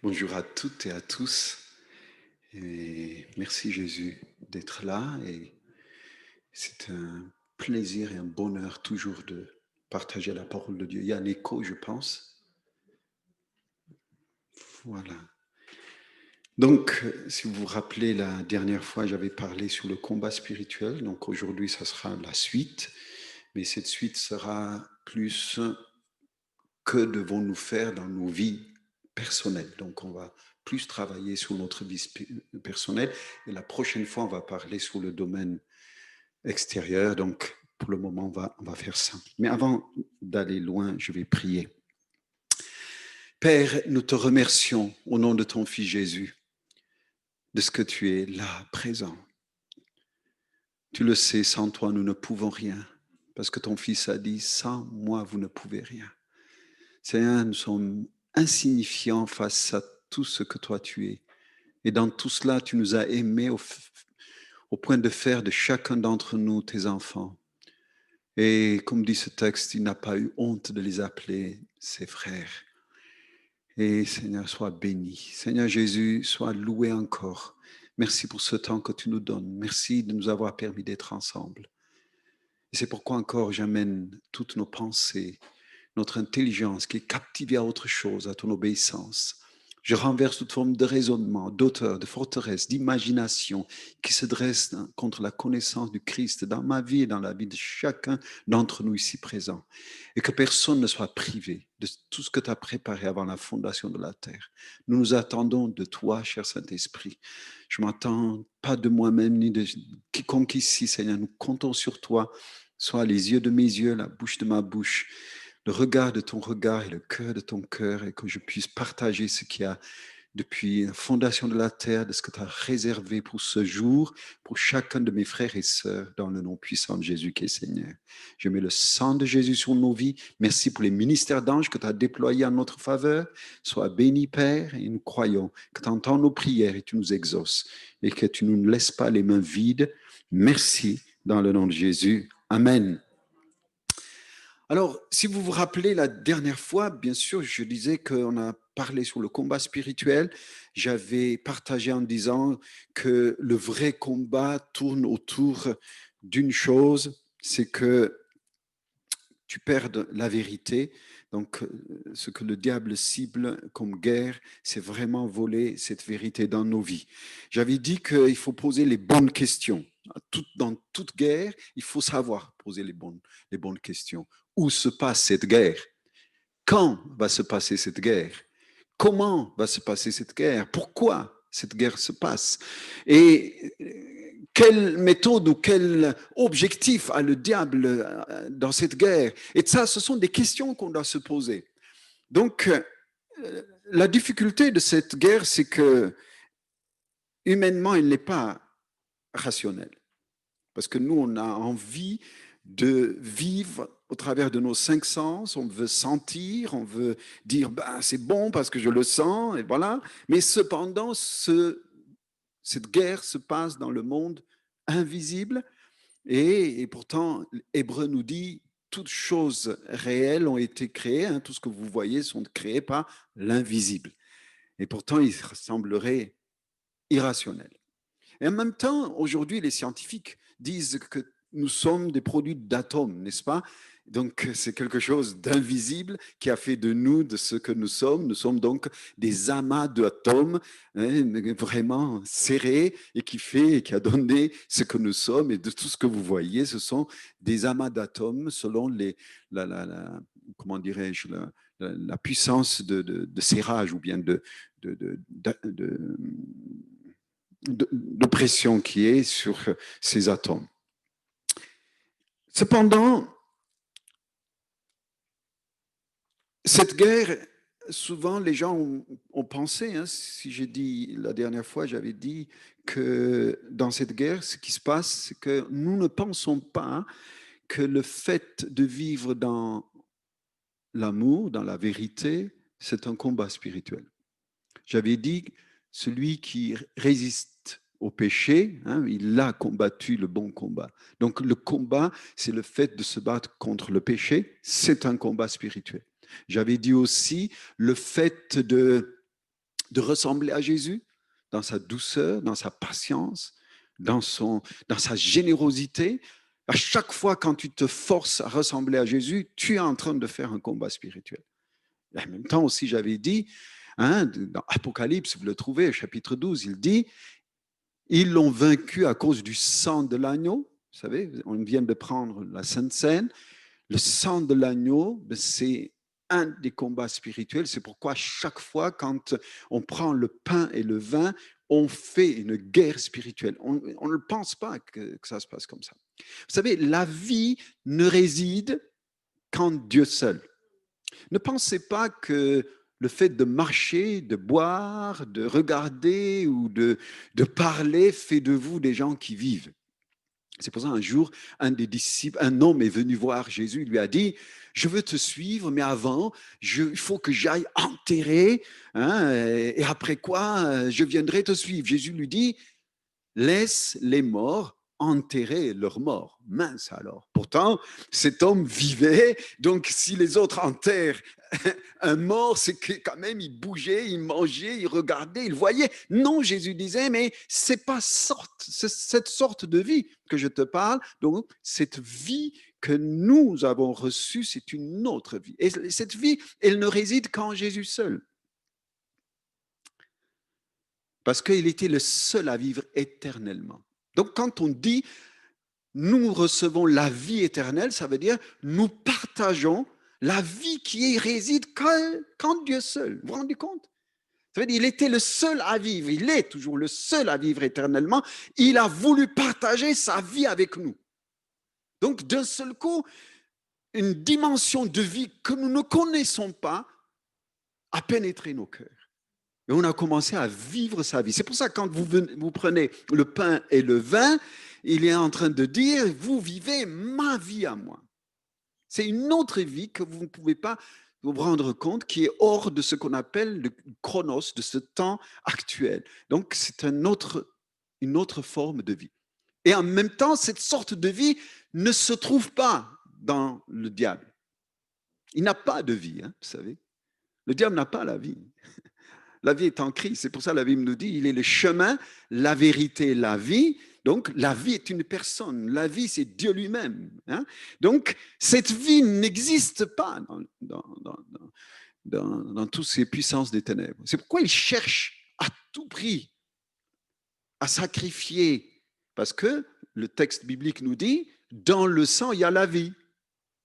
Bonjour à toutes et à tous. Et merci Jésus d'être là. Et c'est un plaisir et un bonheur toujours de partager la parole de Dieu. Il y a un écho, je pense. Voilà. Donc, si vous vous rappelez, la dernière fois, j'avais parlé sur le combat spirituel. Donc aujourd'hui, ça sera la suite. Mais cette suite sera plus que devons-nous faire dans nos vies personnelles. Donc, on va plus travailler sur notre vie personnelle. Et la prochaine fois, on va parler sur le domaine extérieur. Donc, pour le moment, on va faire ça. Mais avant d'aller loin, je vais prier. Père, nous te remercions au nom de ton Fils Jésus, de ce que tu es là, présent. Tu le sais, sans toi, nous ne pouvons rien. Parce que ton Fils a dit, sans moi, vous ne pouvez rien. Seigneur, nous sommes insignifiants face à tout ce que toi tu es. Et dans tout cela, tu nous as aimés au point de faire de chacun d'entre nous tes enfants. Et comme dit ce texte, il n'a pas eu honte de les appeler ses frères. Et Seigneur, sois béni. Seigneur Jésus, sois loué encore. Merci pour ce temps que tu nous donnes. Merci de nous avoir permis d'être ensemble. Et c'est pourquoi encore j'amène toutes nos pensées, notre intelligence qui est captivée à autre chose, à ton obéissance. Je renverse toute forme de raisonnement, d'auteur, de forteresse, d'imagination qui se dresse contre la connaissance du Christ dans ma vie et dans la vie de chacun d'entre nous ici présents. Et que personne ne soit privé de tout ce que tu as préparé avant la fondation de la terre. Nous nous attendons de toi, cher Saint-Esprit. Je ne m'attends pas de moi-même ni de quiconque ici, Seigneur. Nous comptons sur toi. Sois les yeux de mes yeux, la bouche de ma bouche, le regard de ton regard et le cœur de ton cœur, et que je puisse partager ce qu'il y a depuis la fondation de la terre, de ce que tu as réservé pour ce jour, pour chacun de mes frères et sœurs, dans le nom puissant de Jésus qui est Seigneur. Je mets le sang de Jésus sur nos vies. Merci pour les ministères d'anges que tu as déployés en notre faveur. Sois béni, Père, et nous croyons que tu entends nos prières et tu nous exauces, et que tu ne nous laisses pas les mains vides. Merci dans le nom de Jésus. Amen. Alors, si vous vous rappelez la dernière fois, bien sûr, je disais qu'on a parlé sur le combat spirituel. J'avais partagé en disant que le vrai combat tourne autour d'une chose, c'est que tu perdes la vérité. Donc, ce que le diable cible comme guerre, c'est vraiment voler cette vérité dans nos vies. J'avais dit qu'il faut poser les bonnes questions. Dans toute guerre, il faut savoir poser les bonnes questions. Où se passe cette guerre? Quand va se passer cette guerre? Comment va se passer cette guerre? Pourquoi cette guerre se passe? Et quelle méthode ou quel objectif a le diable dans cette guerre? Et ça, ce sont des questions qu'on doit se poser. Donc, la difficulté de cette guerre, c'est que humainement, elle n'est pas rationnelle. Parce que nous, on a envie de vivre au travers de nos cinq sens, on veut sentir, on veut dire bah, c'est bon parce que je le sens, et voilà. Mais cependant, cette guerre se passe dans le monde invisible et pourtant, l'Hébreu nous dit toutes choses réelles ont été créées, hein, tout ce que vous voyez sont créés par l'invisible. Et pourtant, il semblerait irrationnel. Et en même temps, aujourd'hui, les scientifiques disent que nous sommes des produits d'atomes, n'est-ce pas? Donc, c'est quelque chose d'invisible qui a fait de nous de ce que nous sommes. Nous sommes donc des amas d'atomes, hein, vraiment serrés et qui a donné ce que nous sommes. Et de tout ce que vous voyez, ce sont des amas d'atomes selon comment dirais-je, la puissance de serrage ou bien de pression qui est sur ces atomes. Cependant, cette guerre, souvent les gens ont pensé, hein, si j'ai dit la dernière fois, j'avais dit que dans cette guerre, ce qui se passe, c'est que nous ne pensons pas que le fait de vivre dans l'amour, dans la vérité, c'est un combat spirituel. J'avais dit, celui qui résiste au péché, hein, il a combattu le bon combat. Donc le combat, c'est le fait de se battre contre le péché, c'est un combat spirituel. J'avais dit aussi le fait de ressembler à Jésus dans sa douceur, dans sa patience, dans sa générosité. À chaque fois quand tu te forces à ressembler à Jésus, tu es en train de faire un combat spirituel. Et en même temps aussi, j'avais dit, dans Apocalypse, vous le trouvez, chapitre 12, il dit, ils l'ont vaincu à cause du sang de l'agneau. Vous savez, on vient de prendre la Sainte Seine. Le sang de l'agneau, c'est un des combats spirituels. C'est pourquoi chaque fois, quand on prend le pain et le vin, on fait une guerre spirituelle. On ne pense pas que ça se passe comme ça. Vous savez, la vie ne réside qu'en Dieu seul. Ne pensez pas que le fait de marcher, de boire, de regarder ou de parler fait de vous des gens qui vivent. C'est pour ça un jour, un des disciples, un homme est venu voir Jésus, il lui a dit, je veux te suivre, mais avant, il faut que j'aille enterrer, et après quoi, je viendrai te suivre. Jésus lui dit, laisse les morts enterrer leurs morts. Mince alors. Pourtant, cet homme vivait, donc si les autres enterrent un mort, c'est que quand même il bougeait, il mangeait, il regardait, il voyait. Non, Jésus disait, mais c'est pas cette sorte de vie que je te parle. Donc, cette vie que nous avons reçue, c'est une autre vie. Et cette vie, elle ne réside qu'en Jésus seul. Parce qu'il était le seul à vivre éternellement. Donc, quand on dit nous recevons la vie éternelle, ça veut dire nous partageons la vie qui réside qu'en Dieu seul. Vous vous rendez compte? Ça veut dire qu'il était le seul à vivre, il est toujours le seul à vivre éternellement. Il a voulu partager sa vie avec nous. Donc, d'un seul coup, une dimension de vie que nous ne connaissons pas a pénétré nos cœurs. Et on a commencé à vivre sa vie. C'est pour ça que quand vous prenez le pain et le vin, il est en train de dire, vous vivez ma vie à moi. C'est une autre vie que vous ne pouvez pas vous rendre compte, qui est hors de ce qu'on appelle le chronos, de ce temps actuel. Donc, c'est une autre forme de vie. Et en même temps, cette sorte de vie ne se trouve pas dans le diable. Il n'a pas de vie, vous savez. Le diable n'a pas la vie. La vie est en Christ. C'est pour ça que la Bible nous dit, il est le chemin, la vérité, la vie. Donc, la vie est une personne. La vie, c'est Dieu lui-même. Donc, cette vie n'existe pas dans toutes ces puissances des ténèbres. C'est pourquoi il cherche à tout prix à sacrifier. Parce que le texte biblique nous dit, dans le sang, il y a la vie.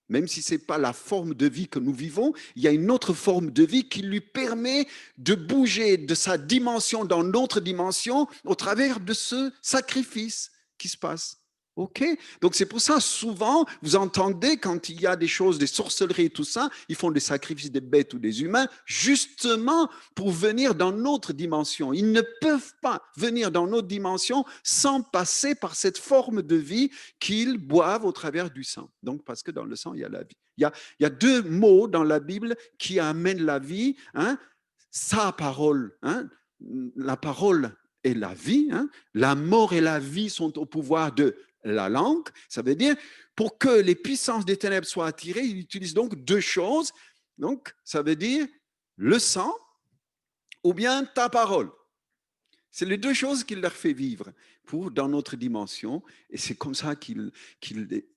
Même si ce n'est pas la forme de vie que nous vivons, il y a une autre forme de vie qui lui permet de bouger de sa dimension dans notre dimension au travers de ce sacrifice qui se passe. OK? Donc, c'est pour ça, souvent, vous entendez, quand il y a des choses, des sorcelleries et tout ça, ils font des sacrifices des bêtes ou des humains, justement pour venir dans notre dimension. Ils ne peuvent pas venir dans notre dimension sans passer par cette forme de vie qu'ils boivent au travers du sang. Donc, parce que dans le sang, il y a la vie. Il y a deux mots dans la Bible qui amènent la vie. Sa parole, la parole et la vie. La mort et la vie sont au pouvoir de la langue. Ça veut dire, pour que les puissances des ténèbres soient attirées, il utilise donc deux choses. Donc, ça veut dire le sang ou bien ta parole. C'est les deux choses qu'il leur fait vivre dans notre dimension. Et c'est comme ça qu'ils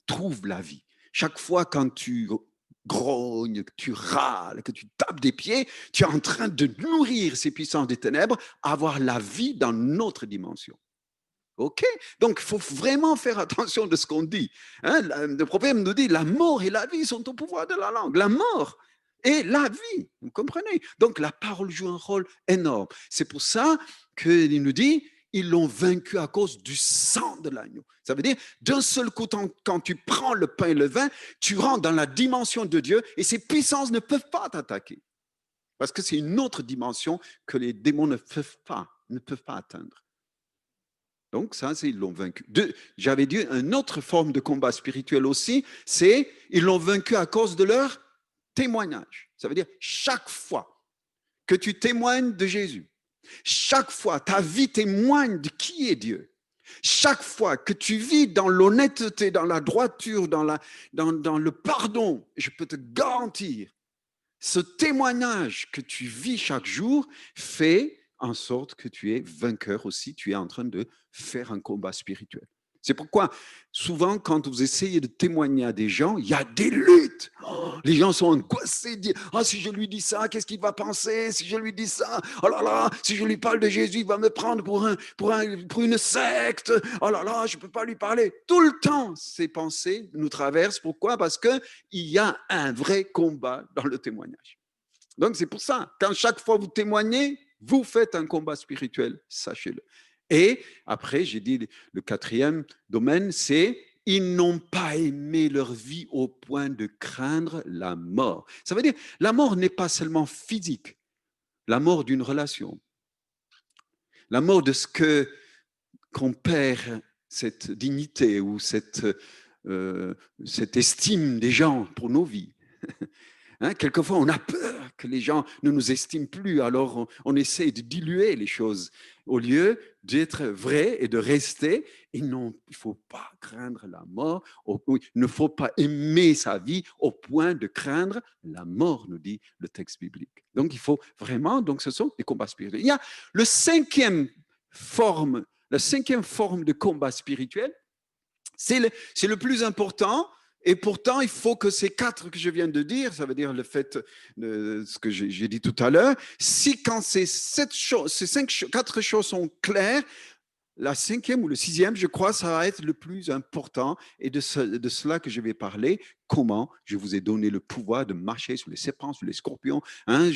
trouvent la vie. Chaque fois quand tu grognes, que tu râles, que tu tapes des pieds, tu es en train de nourrir ces puissances des ténèbres, avoir la vie dans notre dimension. OK? Donc, il faut vraiment faire attention de ce qu'on dit. Le prophète nous dit, la mort et la vie sont au pouvoir de la langue. La mort et la vie, vous comprenez? Donc, la parole joue un rôle énorme. C'est pour ça qu'il nous dit, ils l'ont vaincu à cause du sang de l'agneau. Ça veut dire, d'un seul coup, quand tu prends le pain et le vin, tu rentres dans la dimension de Dieu et ces puissances ne peuvent pas t'attaquer. Parce que c'est une autre dimension que les démons ne peuvent pas atteindre. Donc, ça, ils l'ont vaincu. J'avais dit, une autre forme de combat spirituel aussi, c'est ils l'ont vaincu à cause de leur témoignage. Ça veut dire, chaque fois que tu témoignes de Jésus, chaque fois ta vie témoigne de qui est Dieu, chaque fois que tu vis dans l'honnêteté, dans la droiture, dans le pardon, je peux te garantir Ce témoignage que tu vis chaque jour fait en sorte que tu es vainqueur aussi, tu es en train de faire un combat spirituel. C'est pourquoi, souvent, quand vous essayez de témoigner à des gens, il y a des luttes. Oh, les gens sont angoissés, disent, ah, si je lui dis ça, qu'est-ce qu'il va penser? Si je lui dis ça, oh là là, si je lui parle de Jésus, il va me prendre pour une secte. Oh là là, je ne peux pas lui parler. Tout le temps, ces pensées nous traversent. Pourquoi? Parce qu'il y a un vrai combat dans le témoignage. Donc, c'est pour ça, quand chaque fois vous témoignez, vous faites un combat spirituel, sachez-le. Et après, j'ai dit, le quatrième domaine, c'est ils n'ont pas aimé leur vie au point de craindre la mort. Ça veut dire, la mort n'est pas seulement physique, la mort d'une relation, la mort de ce qu'on perd cette dignité ou cette estime des gens pour nos vies. Hein, quelquefois, on a peur que les gens ne nous estiment plus, alors on essaie de diluer les choses au lieu d'être vrai et de rester. Et non, il ne faut pas craindre la mort, il ne faut pas aimer sa vie au point de craindre la mort, nous dit le texte biblique. Donc, il faut vraiment, donc ce sont des combats spirituels. Il y a la cinquième forme de combat spirituel, c'est le plus important. Et pourtant, il faut que ces quatre que je viens de dire, ça veut dire le fait de ce que j'ai dit tout à l'heure, si quand ces quatre choses sont claires, la cinquième ou le sixième, je crois, ça va être le plus important. Et de cela que je vais parler, comment je vous ai donné le pouvoir de marcher sur les serpents, sur les scorpions, hein,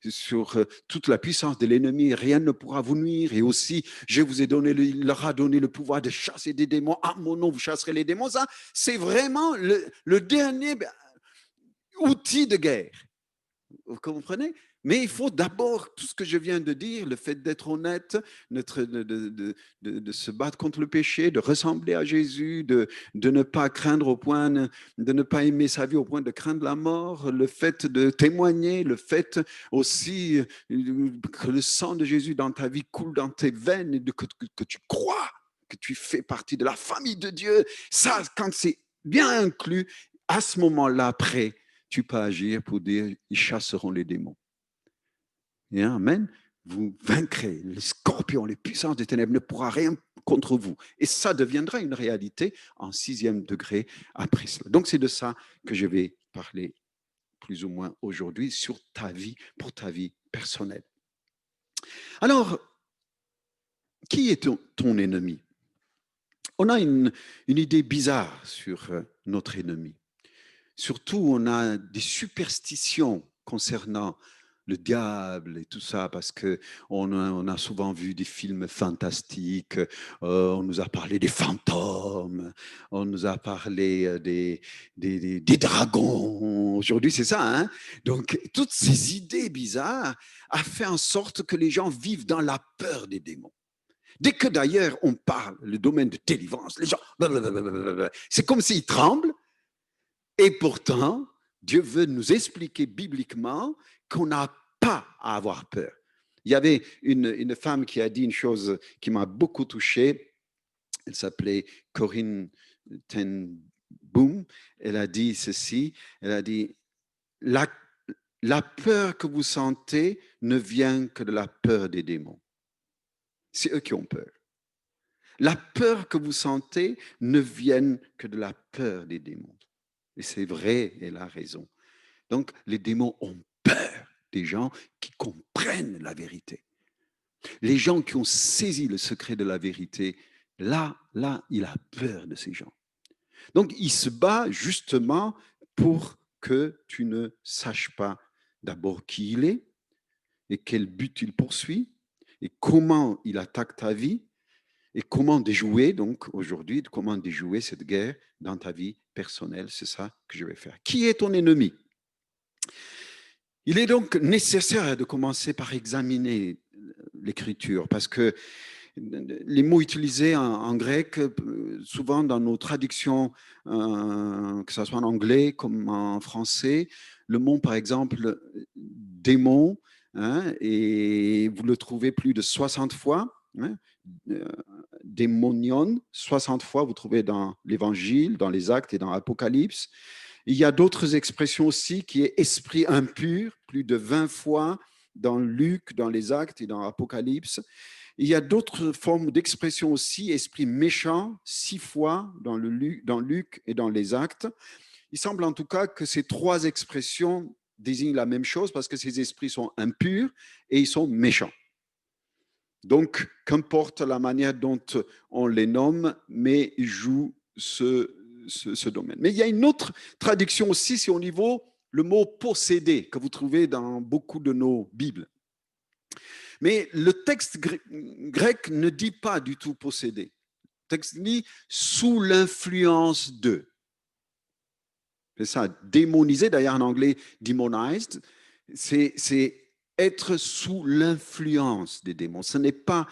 sur toute la puissance de l'ennemi, rien ne pourra vous nuire. Et aussi, je vous ai donné, il leur a donné le pouvoir de chasser des démons. À mon nom, vous chasserez les démons. Ça, c'est vraiment le dernier outil de guerre. Vous comprenez? Mais il faut d'abord, tout ce que je viens de dire, le fait d'être honnête, de se battre contre le péché, de ressembler à Jésus, de ne pas craindre au point, de ne pas aimer sa vie au point de craindre la mort, le fait de témoigner, le fait aussi que le sang de Jésus dans ta vie coule dans tes veines, et que tu crois que tu fais partie de la famille de Dieu. Ça, quand c'est bien inclus, à ce moment-là, après, tu peux agir pour dire, ils chasseront les démons. Et amen. Vous vaincrez les scorpions, les puissances des ténèbres ne pourra rien contre vous. Et ça deviendra une réalité en 6e degré après cela. Donc, c'est de ça que je vais parler plus ou moins aujourd'hui sur ta vie, pour ta vie personnelle. Alors, qui est ton ennemi? On a une idée bizarre sur notre ennemi. Surtout, on a des superstitions concernant le diable et tout ça, parce qu'on a souvent vu des films fantastiques, on nous a parlé des fantômes, on nous a parlé des dragons. Aujourd'hui, c'est ça. Hein? Donc, toutes ces idées bizarres ont fait en sorte que les gens vivent dans la peur des démons. Dès que d'ailleurs on parle le domaine de délivrance, les gens, c'est comme s'ils tremblent. Et pourtant, Dieu veut nous expliquer bibliquement qu'on n'a pas à avoir peur. Il y avait une femme qui a dit une chose qui m'a beaucoup touché. Elle s'appelait Corinne ten Boom. Elle a dit ceci. Elle a dit, la peur que vous sentez ne vient que de la peur des démons. C'est eux qui ont peur. La peur que vous sentez ne vient que de la peur des démons. Et c'est vrai, elle a raison. Donc, les démons ont peur des gens qui comprennent la vérité. Les gens qui ont saisi le secret de la vérité, là, il a peur de ces gens. Donc, il se bat justement pour que tu ne saches pas d'abord qui il est et quel but il poursuit et comment il attaque ta vie et comment déjouer, donc aujourd'hui, comment déjouer cette guerre dans ta vie personnelle. C'est ça que je vais faire. Qui est ton ennemi? Il est donc nécessaire de commencer par examiner l'écriture parce que les mots utilisés en grec, souvent dans nos traductions, que ce soit en anglais comme en français, le mot par exemple démon, hein, et vous le trouvez plus de 60 fois. Hein, démonion, 60 fois, vous trouvez dans l'Évangile, dans les Actes et dans l'Apocalypse. Il y a d'autres expressions aussi qui est esprit impur, plus de 20 fois dans Luc, dans les Actes et dans l'Apocalypse. Il y a d'autres formes d'expression aussi, esprit méchant, 6 fois dans Luc et dans les Actes. Il semble en tout cas que ces trois expressions désignent la même chose parce que ces esprits sont impurs et ils sont méchants. Donc, qu'importe la manière dont on les nomme, mais ils jouent ce domaine. Mais il y a une autre traduction aussi, c'est au niveau le mot posséder que vous trouvez dans beaucoup de nos Bibles. Mais le texte grec ne dit pas du tout posséder. Le texte dit sous l'influence de. C'est ça, démoniser, d'ailleurs en anglais, demonized, c'est être sous l'influence des démons. Ce n'est pas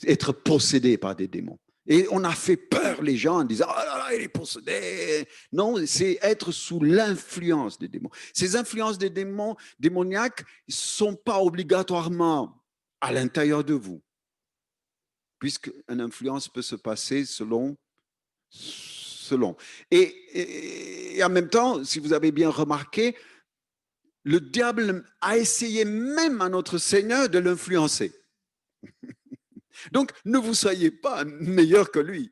être possédé par des démons. Et on a fait peur les gens en disant « Oh là là, il est possédé !» Non, c'est être sous l'influence des démons. Ces influences des démons démoniaques ne sont pas obligatoirement à l'intérieur de vous, puisqu'une influence peut se passer selon. Et en même temps, si vous avez bien remarqué, le diable a essayé même à notre Seigneur de l'influencer. Donc, ne vous soyez pas meilleur que lui.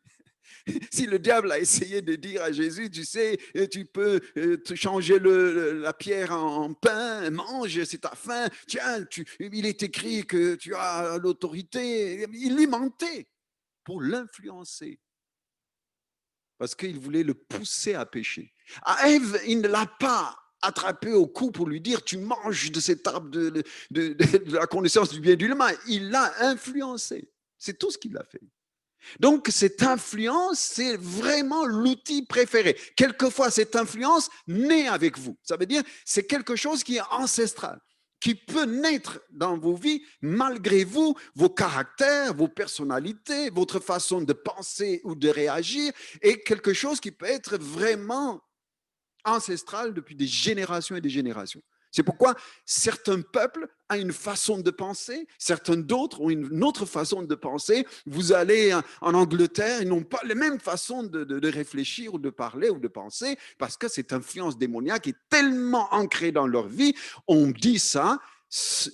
Si le diable a essayé de dire à Jésus, tu sais, tu peux te changer la pierre en pain, mange, c'est ta faim, tiens, il est écrit que tu as l'autorité. Il lui mentait pour l'influencer. Parce qu'il voulait le pousser à pécher. À Ève, il ne l'a pas attrapé au cou pour lui dire, tu manges de cet arbre de la connaissance du bien et du mal. Il l'a influencé. C'est tout ce qu'il a fait. Donc, cette influence, c'est vraiment l'outil préféré. Quelquefois, cette influence naît avec vous. Ça veut dire, c'est quelque chose qui est ancestral, qui peut naître dans vos vies malgré vous, vos caractères, vos personnalités, votre façon de penser ou de réagir, et quelque chose qui peut être vraiment ancestral depuis des générations et des générations. C'est pourquoi certains peuples ont une façon de penser, certains d'autres ont une autre façon de penser. Vous allez en Angleterre, ils n'ont pas la même façon de réfléchir ou de parler ou de penser parce que cette influence démoniaque est tellement ancrée dans leur vie. On dit ça,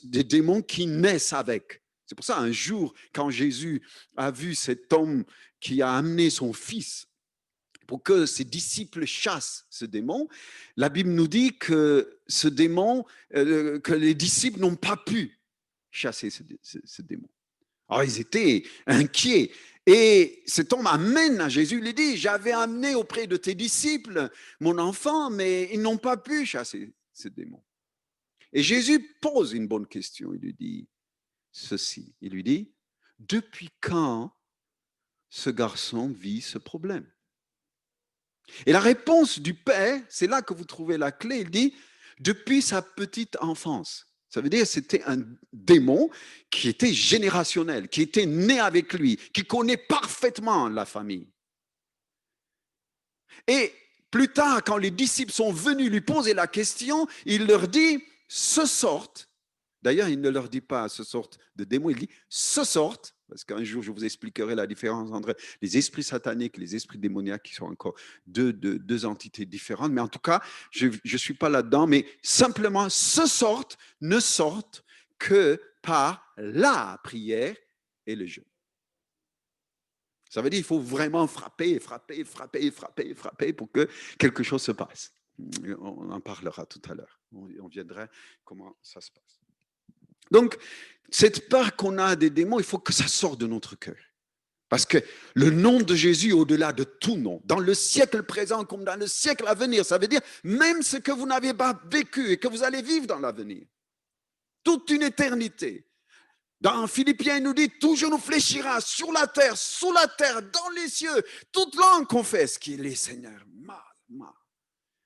des démons qui naissent avec. C'est pour ça, un jour, quand Jésus a vu cet homme qui a amené son fils pour que ses disciples chassent ce démon, la Bible nous dit que ce démon, que les disciples n'ont pas pu chasser ce démon. Alors, ils étaient inquiets. Et cet homme amène à Jésus, il lui dit, j'avais amené auprès de tes disciples mon enfant, mais ils n'ont pas pu chasser ce démon. Et Jésus pose une bonne question, il lui dit ceci, il lui dit, depuis quand ce garçon vit ce problème? Et la réponse du Père, c'est là que vous trouvez la clé, il dit, depuis sa petite enfance. Ça veut dire que c'était un démon qui était générationnel, qui était né avec lui, qui connaît parfaitement la famille. Et plus tard, quand les disciples sont venus lui poser la question, il leur dit, ce sorte, d'ailleurs il ne leur dit pas ce sorte de démon, il dit, ce sorte, parce qu'un jour, je vous expliquerai la différence entre les esprits sataniques et les esprits démoniaques, qui sont encore deux entités différentes. Mais en tout cas, je ne suis pas là-dedans. Mais simplement, ne sortent que par la prière et le jeûne. Ça veut dire qu'il faut vraiment frapper pour que quelque chose se passe. On en parlera tout à l'heure. On viendra comment ça se passe. Donc, cette peur qu'on a des démons, il faut que ça sorte de notre cœur. Parce que le nom de Jésus est au-delà de tout nom. Dans le siècle présent comme dans le siècle à venir, ça veut dire même ce que vous n'avez pas vécu et que vous allez vivre dans l'avenir. Toute une éternité. Dans Philippiens, il nous dit, tout genou fléchira sur la terre, sous la terre, dans les cieux. Toute langue confesse qu'il est Seigneur.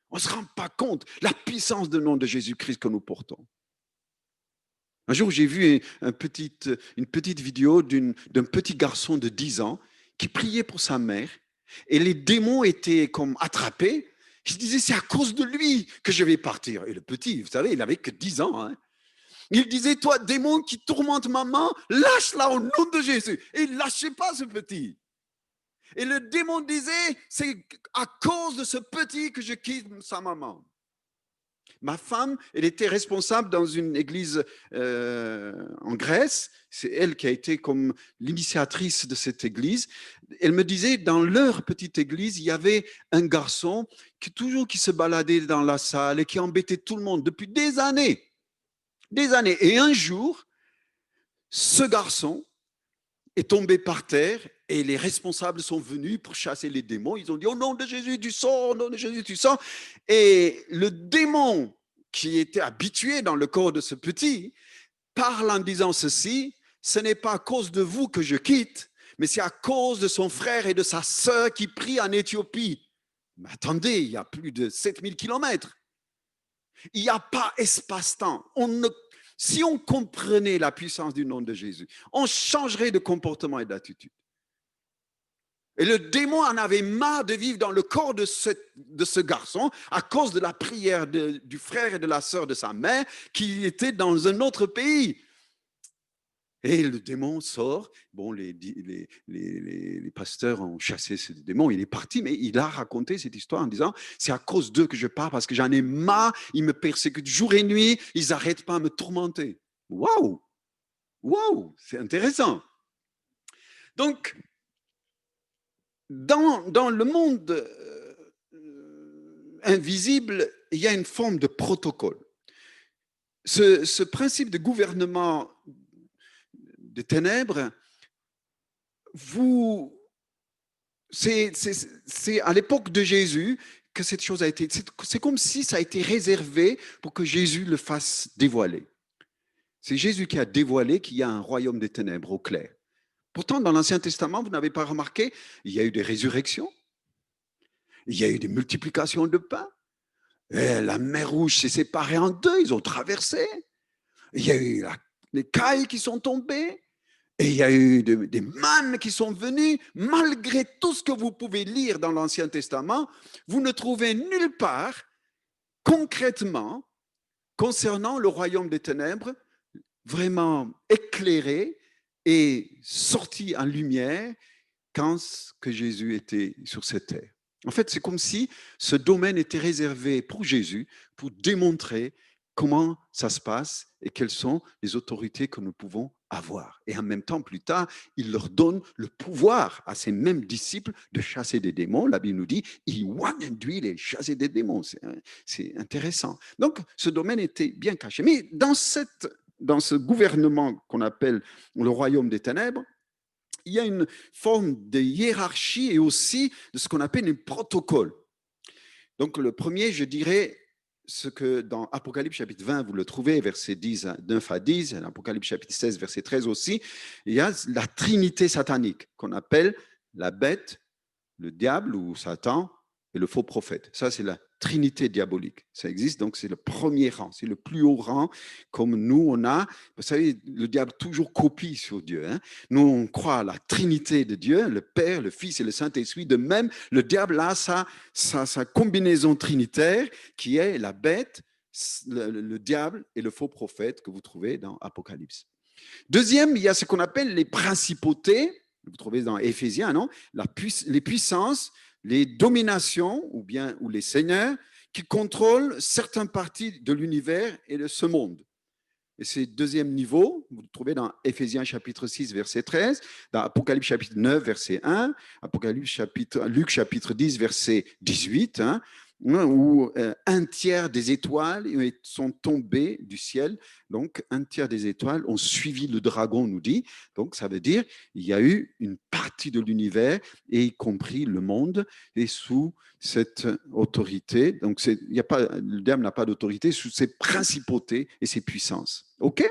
On ne se rend pas compte la puissance du nom de Jésus-Christ que nous portons. Un jour, j'ai vu une petite vidéo d'un petit garçon de 10 ans qui priait pour sa mère et les démons étaient comme attrapés. Il disait, c'est à cause de lui que je vais partir. Et le petit, vous savez, il n'avait que 10 ans. Hein. Il disait, toi, démon qui tourmente maman, lâche-la au nom de Jésus. Et il ne lâchait pas ce petit. Et le démon disait, c'est à cause de ce petit que je quitte sa maman. Ma femme, elle était responsable dans une église en Grèce. C'est elle qui a été comme l'initiatrice de cette église. Elle me disait, dans leur petite église, il y avait un garçon qui se baladait dans la salle et qui embêtait tout le monde depuis des années. Des années. Et un jour, ce garçon est tombé par terre et les responsables sont venus pour chasser les démons. Ils ont dit, au nom de Jésus, tu sors, au nom de Jésus, tu sors. Et le démon qui était habitué dans le corps de ce petit parle en disant ceci, ce n'est pas à cause de vous que je quitte, mais c'est à cause de son frère et de sa sœur qui prient en Éthiopie. Mais attendez, il y a plus de 7000 kilomètres. Il n'y a pas espace-temps. Si on comprenait la puissance du nom de Jésus, on changerait de comportement et d'attitude. Et le démon en avait marre de vivre dans le corps de ce garçon à cause de la prière du frère et de la sœur de sa mère qui était dans un autre pays. Et le démon sort. Bon, les pasteurs ont chassé ce démon. Il est parti, mais il a raconté cette histoire en disant, c'est à cause d'eux que je pars parce que j'en ai marre. Ils me persécutent jour et nuit. Ils n'arrêtent pas à me tourmenter. Waouh! Waouh! C'est intéressant. Donc, dans le monde invisible, il y a une forme de protocole. Ce principe de gouvernement des ténèbres, c'est à l'époque de Jésus que cette chose a été, c'est comme si ça a été réservé pour que Jésus le fasse dévoiler. C'est Jésus qui a dévoilé qu'il y a un royaume des ténèbres au clair. Pourtant, dans l'Ancien Testament, vous n'avez pas remarqué, il y a eu des résurrections, il y a eu des multiplications de pain, et la mer Rouge s'est séparée en deux, ils ont traversé, il y a eu les cailles qui sont tombées, et il y a eu des mannes qui sont venues. Malgré tout ce que vous pouvez lire dans l'Ancien Testament, vous ne trouvez nulle part concrètement concernant le royaume des ténèbres vraiment éclairé et sorti en lumière quand que Jésus était sur cette terre. En fait, c'est comme si ce domaine était réservé pour Jésus pour démontrer comment ça se passe et quelles sont les autorités que nous pouvons avoir. Et en même temps, plus tard, il leur donne le pouvoir à ces mêmes disciples de chasser des démons. La Bible nous dit, il induit les chasser des démons. C'est intéressant. Donc, ce domaine était bien caché. Mais dans ce gouvernement qu'on appelle le royaume des ténèbres, il y a une forme de hiérarchie et aussi de ce qu'on appelle un protocole. Donc, le premier, je dirais, ce que dans Apocalypse chapitre 20, vous le trouvez, verset 9 à 10, Apocalypse chapitre 16, verset 13 aussi, il y a la trinité satanique qu'on appelle la bête, le diable ou Satan et le faux prophète. Ça, c'est la trinité diabolique. Ça existe, donc c'est le premier rang, c'est le plus haut rang, comme nous, on a. Vous savez, le diable toujours copie sur Dieu. Hein. Nous, on croit à la trinité de Dieu, le Père, le Fils et le Saint-Esprit. De même, le diable a sa combinaison trinitaire qui est la bête, le diable et le faux prophète que vous trouvez dans Apocalypse. Deuxième, il y a ce qu'on appelle les principautés. Vous trouvez dans Éphésiens, non? Les puissances, les dominations ou les seigneurs qui contrôlent certaines parties de l'univers et de ce monde. Et c'est deuxième niveau, vous le trouvez dans Éphésiens chapitre 6, verset 13, dans Apocalypse chapitre 9, verset 1, Luc chapitre 10, verset 18, hein, où un tiers des étoiles sont tombées du ciel. Donc, un tiers des étoiles ont suivi le dragon, nous dit. Donc, ça veut dire qu'il y a eu une partie de l'univers, y compris le monde, et sous cette autorité. Donc, le diable n'a pas d'autorité sous ses principautés et ses puissances. OK?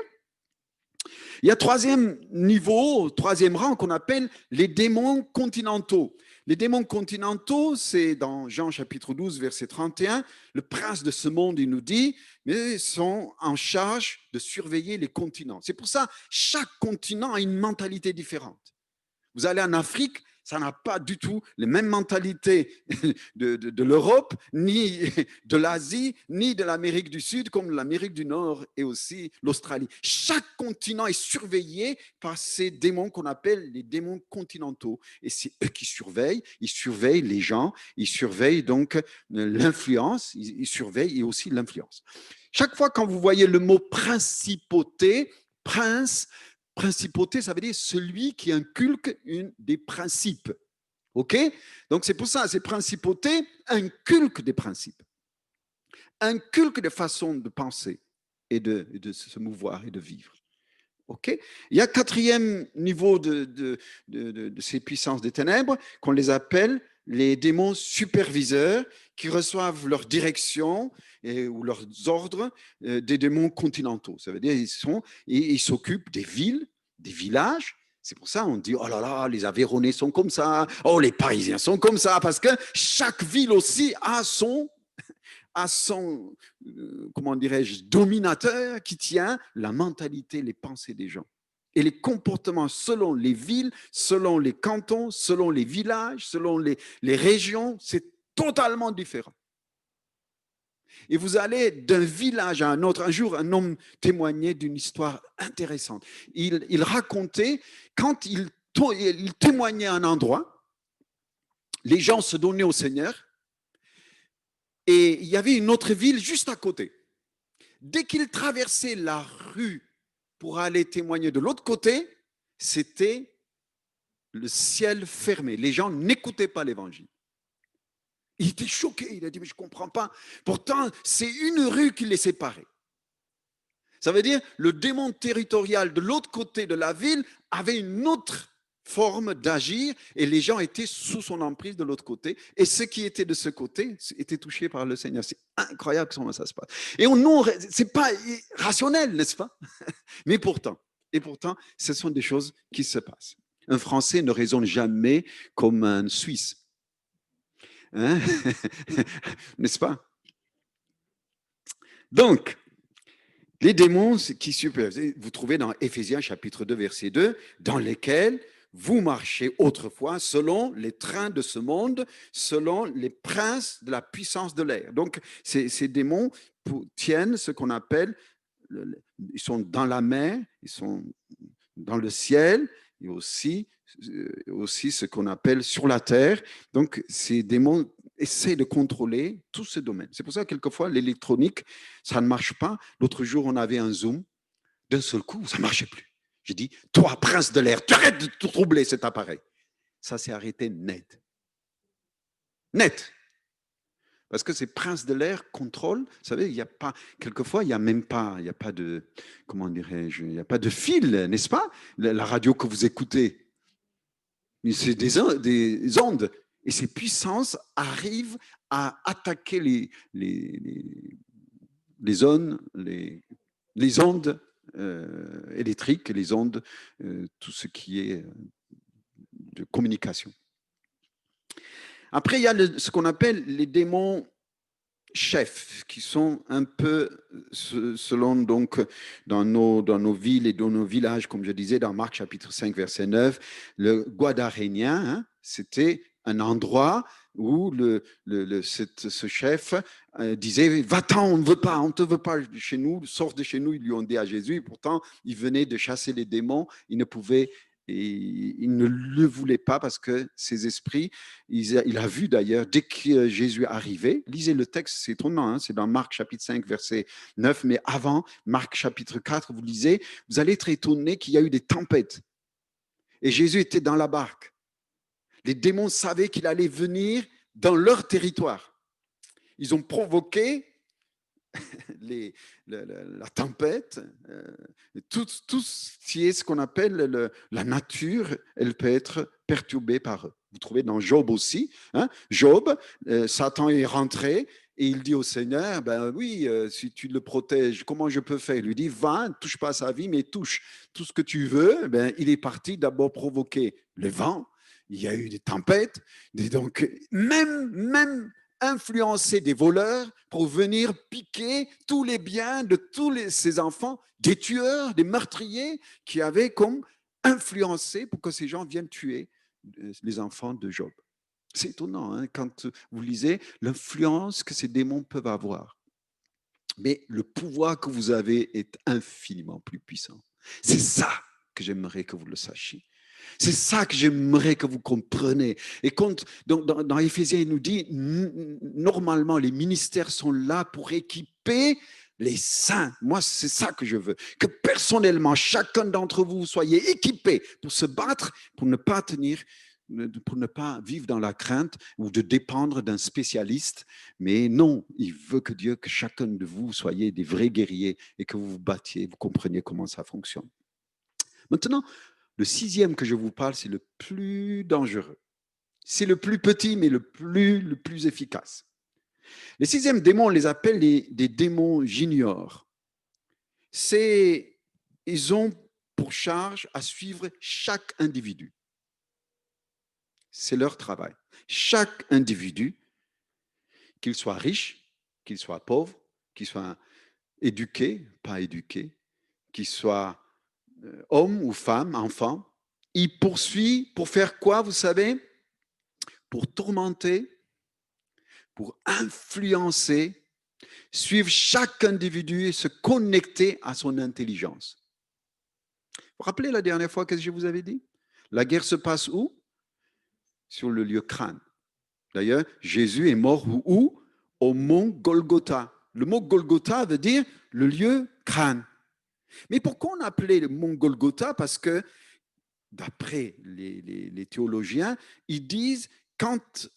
Il y a troisième niveau, troisième rang qu'on appelle les démons continentaux. Les démons continentaux, c'est dans Jean chapitre 12, verset 31, le prince de ce monde, il nous dit, mais ils sont en charge de surveiller les continents. C'est pour ça, chaque continent a une mentalité différente. Vous allez en Afrique, Ça n'a pas du tout les mêmes mentalités de l'Europe, ni de l'Asie, ni de l'Amérique du Sud, comme l'Amérique du Nord et aussi l'Australie. Chaque continent est surveillé par ces démons qu'on appelle les démons continentaux. Et c'est eux qui surveillent. Ils surveillent les gens, ils surveillent donc l'influence, ils surveillent et aussi l'influence. Chaque fois quand vous voyez le mot principauté, prince, principauté, ça veut dire celui qui inculque des principes. OK? Donc, c'est pour ça, ces principautés inculquent des principes, inculquent des façons de penser et de se mouvoir et de vivre. OK? Il y a un quatrième niveau de ces puissances des ténèbres qu'on les appelle les démons superviseurs qui reçoivent leur direction ou leurs ordres des démons continentaux. Ça veut dire ils s'occupent des villes, des villages. C'est pour ça qu'on dit, oh là là, les Aveyronnais sont comme ça, oh les Parisiens sont comme ça, parce que chaque ville aussi a son comment dirais-je, dominateur qui tient la mentalité, les pensées des gens. Et les comportements selon les villes, selon les cantons, selon les villages, selon les régions, c'est totalement différent. Et vous allez d'un village à un autre. Un jour, un homme témoignait d'une histoire intéressante. Il racontait, quand il témoignait un endroit, les gens se donnaient au Seigneur, et il y avait une autre ville juste à côté. Dès qu'il traversait la rue pour aller témoigner de l'autre côté, c'était le ciel fermé. Les gens n'écoutaient pas l'évangile. Il était choqué, il a dit, mais je ne comprends pas. Pourtant, c'est une rue qui les séparait. Ça veut dire, le démon territorial de l'autre côté de la ville avait une autre forme d'agir et les gens étaient sous son emprise de l'autre côté et ceux qui étaient de ce côté étaient touchés par le Seigneur. C'est incroyable comment ça se passe. Et c'est pas rationnel, n'est-ce pas? Mais pourtant, ce sont des choses qui se passent. Un Français ne raisonne jamais comme un Suisse. Hein? N'est-ce pas? Donc, les démons qui supervisent, vous trouvez dans Éphésiens chapitre 2, verset 2, dans lesquels vous marchez autrefois selon les trains de ce monde, selon les princes de la puissance de l'air. Donc, ces démons tiennent ce qu'on appelle, ils sont dans la mer, ils sont dans le ciel, et aussi ce qu'on appelle sur la terre. Donc, ces démons essaient de contrôler tout ce domaine. C'est pour ça que quelquefois, l'électronique, ça ne marche pas. L'autre jour, on avait un Zoom. D'un seul coup, ça ne marchait plus. J'ai dit, toi, prince de l'air, tu arrêtes de te troubler cet appareil. Ça s'est arrêté net. Net. Parce que ces princes de l'air contrôlent, vous savez, il n'y a pas, quelquefois, il n'y a même pas, il n'y a pas de, comment dirais-je, il n'y a pas de fil, n'est-ce pas? La radio que vous écoutez, c'est des ondes. Et ces puissances arrivent à attaquer les zones, les ondes électriques, les ondes, tout ce qui est de communication. Après, il y a ce qu'on appelle les démons chefs, qui sont un peu, selon donc, dans nos villes et dans nos villages, comme je disais, dans Marc chapitre 5, verset 9, le Guadarénien, hein, c'était un endroit où ce chef disait, va-t'en, on ne te veut pas chez nous, sors de chez nous, ils lui ont dit à Jésus, et pourtant, il venait de chasser les démons, il ne pouvait. Et il ne le voulait pas parce que ces esprits, il a vu d'ailleurs, dès que Jésus arrivait, lisez le texte, c'est étonnant, hein, c'est dans Marc chapitre 5, verset 9, mais avant, Marc chapitre 4, vous lisez, vous allez être étonné qu'il y a eu des tempêtes. Et Jésus était dans la barque. Les démons savaient qu'il allait venir dans leur territoire. Ils ont provoqué la tempête, tout ce qui est ce qu'on appelle la nature, elle peut être perturbée par eux. Vous trouvez dans Job aussi, hein? Job, Satan est rentré et il dit au Seigneur, ben oui, si tu le protèges, comment je peux faire? Il lui dit, va, ne touche pas à sa vie, mais touche tout ce que tu veux. Ben, il est parti d'abord provoquer le vent, il y a eu des tempêtes, donc même influencer des voleurs pour venir piquer tous les biens de ces enfants, des tueurs, des meurtriers qui avaient comme influencé pour que ces gens viennent tuer les enfants de Job. C'est étonnant hein, quand vous lisez l'influence que ces démons peuvent avoir. Mais le pouvoir que vous avez est infiniment plus puissant. C'est ça que j'aimerais que vous le sachiez. C'est ça que j'aimerais que vous compreniez. Et quand, dans Éphésiens, il nous dit, normalement, les ministères sont là pour équiper les saints. Moi, c'est ça que je veux. Que personnellement, chacun d'entre vous soyez équipé pour se battre, pour ne pas pour ne pas vivre dans la crainte ou de dépendre d'un spécialiste. Mais non, il veut que Dieu, que chacun de vous soyez des vrais guerriers et que vous vous battiez, vous compreniez comment ça fonctionne. Maintenant, le sixième que je vous parle, c'est le plus dangereux. C'est le plus petit, mais le plus efficace. Les sixièmes démons, on les appelle des démons juniors. Ils ont pour charge à suivre chaque individu. C'est leur travail. Chaque individu, qu'il soit riche, qu'il soit pauvre, qu'il soit éduqué, pas éduqué, qu'il soit homme ou femme, enfant, il poursuit pour faire quoi, vous savez? Pour tourmenter, pour influencer, suivre chaque individu et se connecter à son intelligence. Vous vous rappelez la dernière fois que je vous avais dit? La guerre se passe où? Sur le lieu crâne. D'ailleurs, Jésus est mort où? Au mont Golgotha. Le mot Golgotha veut dire le lieu crâne. Mais pourquoi on appelait le mont Golgotha? Parce que, d'après les théologiens, ils disent quand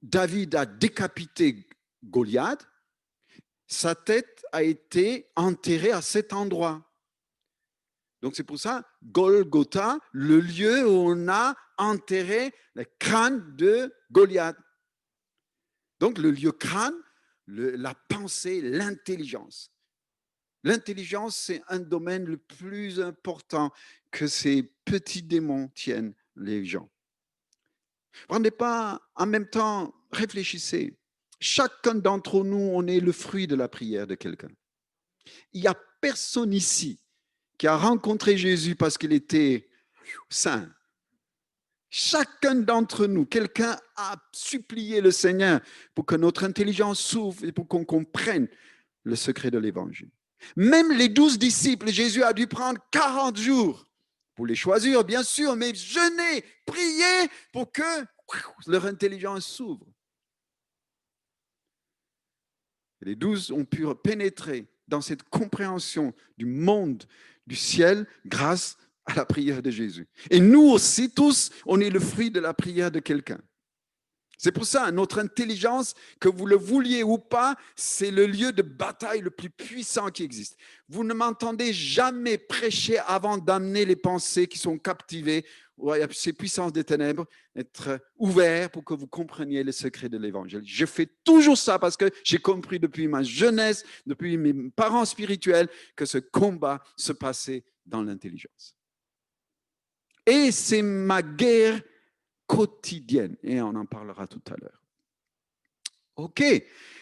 David a décapité Goliath, sa tête a été enterrée à cet endroit. Donc c'est pour ça, Golgotha, le lieu où on a enterré le crâne de Goliath. Donc le lieu crâne, la pensée, l'intelligence. L'intelligence, c'est un domaine le plus important que ces petits démons tiennent les gens. Prenez pas, en même temps, réfléchissez. Chacun d'entre nous, on est le fruit de la prière de quelqu'un. Il n'y a personne ici qui a rencontré Jésus parce qu'il était saint. Chacun d'entre nous, quelqu'un a supplié le Seigneur pour que notre intelligence s'ouvre et pour qu'on comprenne le secret de l'évangile. Même les 12 disciples, Jésus a dû prendre 40 jours pour les choisir, bien sûr, mais jeûner, prier pour que leur intelligence s'ouvre. Les 12 ont pu pénétrer dans cette compréhension du monde, du ciel, grâce à la prière de Jésus. Et nous aussi, tous, on est le fruit de la prière de quelqu'un. C'est pour ça, notre intelligence, que vous le vouliez ou pas, c'est le lieu de bataille le plus puissant qui existe. Vous ne m'entendez jamais prêcher avant d'amener les pensées qui sont captivées, ces puissances des ténèbres, être ouverts pour que vous compreniez les secrets de l'évangile. Je fais toujours ça parce que j'ai compris depuis ma jeunesse, depuis mes parents spirituels, que ce combat se passait dans l'intelligence. Et c'est ma guerre quotidienne. Et on en parlera tout à l'heure. OK.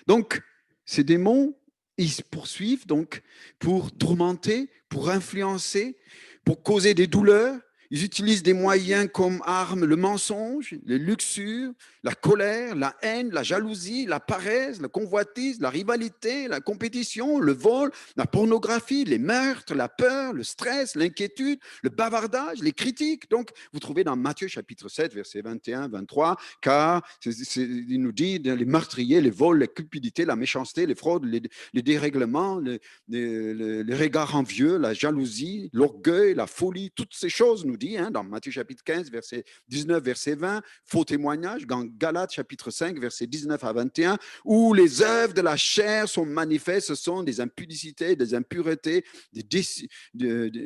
Donc, ces démons, ils se poursuivent donc pour tourmenter, pour influencer, pour causer des douleurs. Ils utilisent des moyens comme armes le mensonge, les luxures, la colère, la haine, la jalousie, la paresse, la convoitise, la rivalité, la compétition, le vol, la pornographie, les meurtres, la peur, le stress, l'inquiétude, le bavardage, les critiques. Donc, vous trouvez dans Matthieu chapitre 7, versets 21, 23, car il nous dit les meurtriers, les vols, les cupidités, la méchanceté, les fraudes, les dérèglements, les regards envieux, la jalousie, l'orgueil, la folie, toutes ces choses, nous dit dans Matthieu chapitre 15, verset 19, verset 20, faux témoignages, dans Galates chapitre 5, verset 19 à 21, où les œuvres de la chair sont manifestes, ce sont des impudicités, des impuretés, des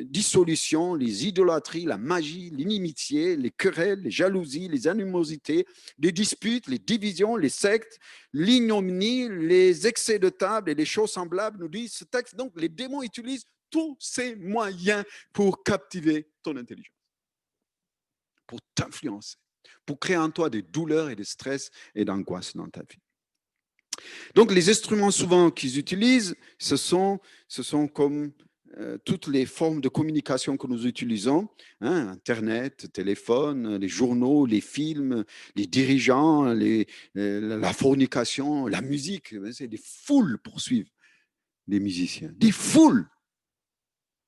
dissolutions, les idolâtries, la magie, l'inimitié, les querelles, les jalousies, les animosités, les disputes, les divisions, les sectes, l'ignominie, les excès de table et les choses semblables, nous dit ce texte. Donc, les démons utilisent tous ces moyens pour captiver ton intelligence, pour t'influencer, pour créer en toi des douleurs et des stress et d'angoisse dans ta vie. Donc, les instruments souvent qu'ils utilisent, ce sont comme toutes les formes de communication que nous utilisons, hein, Internet, téléphone, les journaux, les films, les dirigeants, la fornication, la musique, c'est des foules poursuivent les musiciens, des foules.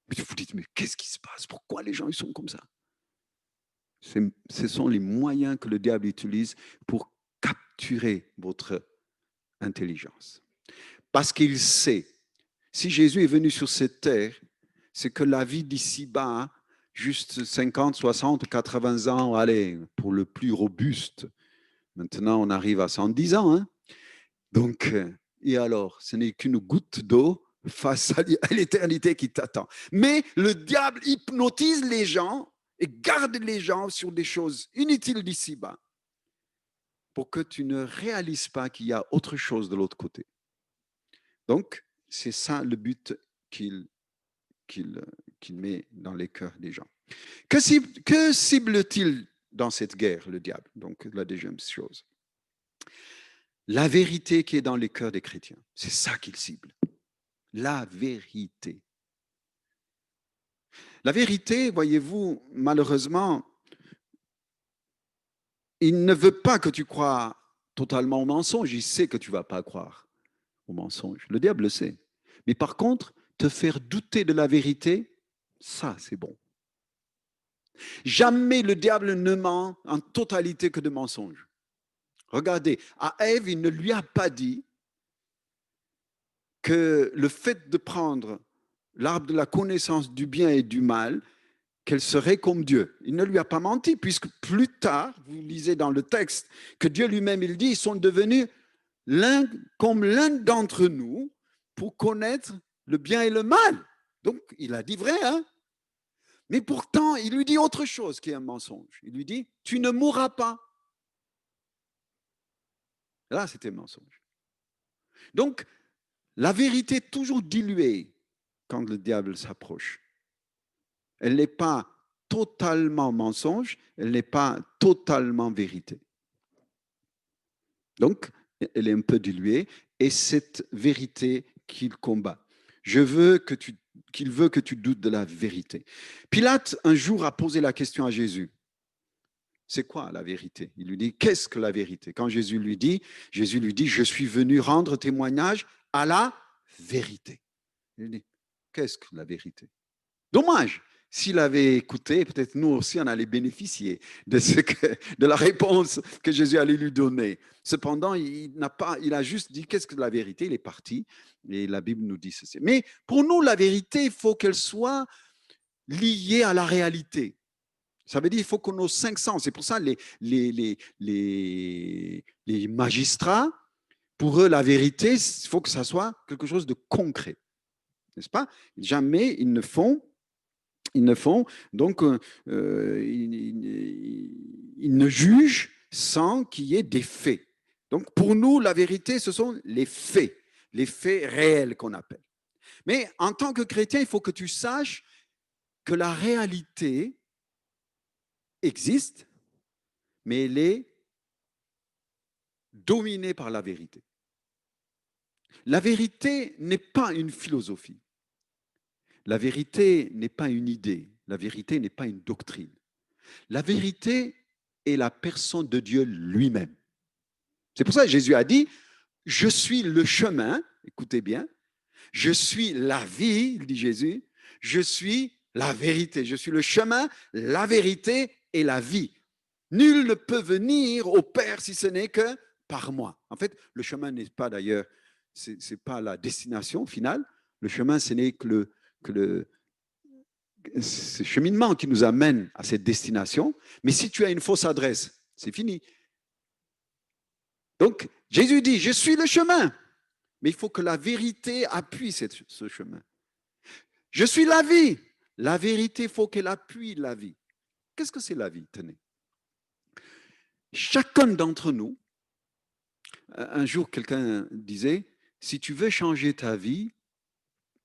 Vous vous dites, mais qu'est-ce qui se passe? Pourquoi les gens ils sont comme ça? Ce sont les moyens que le diable utilise pour capturer votre intelligence. Parce qu'il sait, si Jésus est venu sur cette terre, c'est que la vie d'ici-bas, juste 50, 60, 80 ans, allez, pour le plus robuste. Maintenant, on arrive à 110 ans. Hein? Donc, et alors, ce n'est qu'une goutte d'eau face à l'éternité qui t'attend. Mais le diable hypnotise les gens et garde les gens sur des choses inutiles d'ici-bas pour que tu ne réalises pas qu'il y a autre chose de l'autre côté. Donc, c'est ça le but qu'il met dans les cœurs des gens. Que cible-t-il dans cette guerre, le diable? Donc, la deuxième chose. La vérité qui est dans les cœurs des chrétiens. C'est ça qu'il cible. La vérité. La vérité, voyez-vous, malheureusement, il ne veut pas que tu crois totalement au mensonge. Il sait que tu ne vas pas croire au mensonge. Le diable le sait. Mais par contre, te faire douter de la vérité, ça, c'est bon. Jamais le diable ne ment en totalité que de mensonges. Regardez, à Ève, il ne lui a pas dit que le fait de prendre l'arbre de la connaissance du bien et du mal, qu'elle serait comme Dieu. Il ne lui a pas menti, puisque plus tard, vous lisez dans le texte, que Dieu lui-même, il dit, ils sont devenus comme l'un d'entre nous pour connaître le bien et le mal. Donc, il a dit vrai, hein? Mais pourtant, il lui dit autre chose qui est un mensonge. Il lui dit, tu ne mourras pas. Là, c'était un mensonge. Donc, la vérité est toujours diluée quand le diable s'approche. Elle n'est pas totalement mensonge, elle n'est pas totalement vérité. Donc, elle est un peu diluée et cette vérité qu'il combat. Qu'il veut que tu doutes de la vérité. Pilate, un jour, a posé la question à Jésus. C'est quoi la vérité? Il lui dit, qu'est-ce que la vérité? Quand Jésus lui dit, je suis venu rendre témoignage à la vérité. Il dit, qu'est-ce que la vérité? Dommage. S'il avait écouté, peut-être nous aussi, on allait bénéficier de la réponse que Jésus allait lui donner. Cependant, il a juste dit qu'est-ce que la vérité? Il est parti et la Bible nous dit ceci. Mais pour nous, la vérité, il faut qu'elle soit liée à la réalité. Ça veut dire qu'il faut qu'on ait 5 sens. C'est pour ça les magistrats, pour eux, la vérité, il faut que ça soit quelque chose de concret. N'est-ce pas? Jamais ils ne font. Donc, ils ne jugent sans qu'il y ait des faits. Donc, pour nous, la vérité, ce sont les faits réels qu'on appelle. Mais en tant que chrétien, il faut que tu saches que la réalité existe, mais elle est dominée par la vérité. La vérité n'est pas une philosophie. La vérité n'est pas une idée. La vérité n'est pas une doctrine. La vérité est la personne de Dieu lui-même. C'est pour ça que Jésus a dit, je suis le chemin, écoutez bien, je suis la vie, dit Jésus, je suis la vérité, je suis le chemin, la vérité et la vie. Nul ne peut venir au Père si ce n'est que par moi. En fait, le chemin n'est pas d'ailleurs, ce n'est pas la destination finale, le chemin ce n'est que ce cheminement qui nous amène à cette destination. Mais si tu as une fausse adresse, c'est fini. Donc, Jésus dit, je suis le chemin. Mais il faut que la vérité appuie ce chemin. Je suis la vie. La vérité, il faut qu'elle appuie la vie. Qu'est-ce que c'est la vie? Tenez. Chacun d'entre nous, un jour, quelqu'un disait, si tu veux changer ta vie,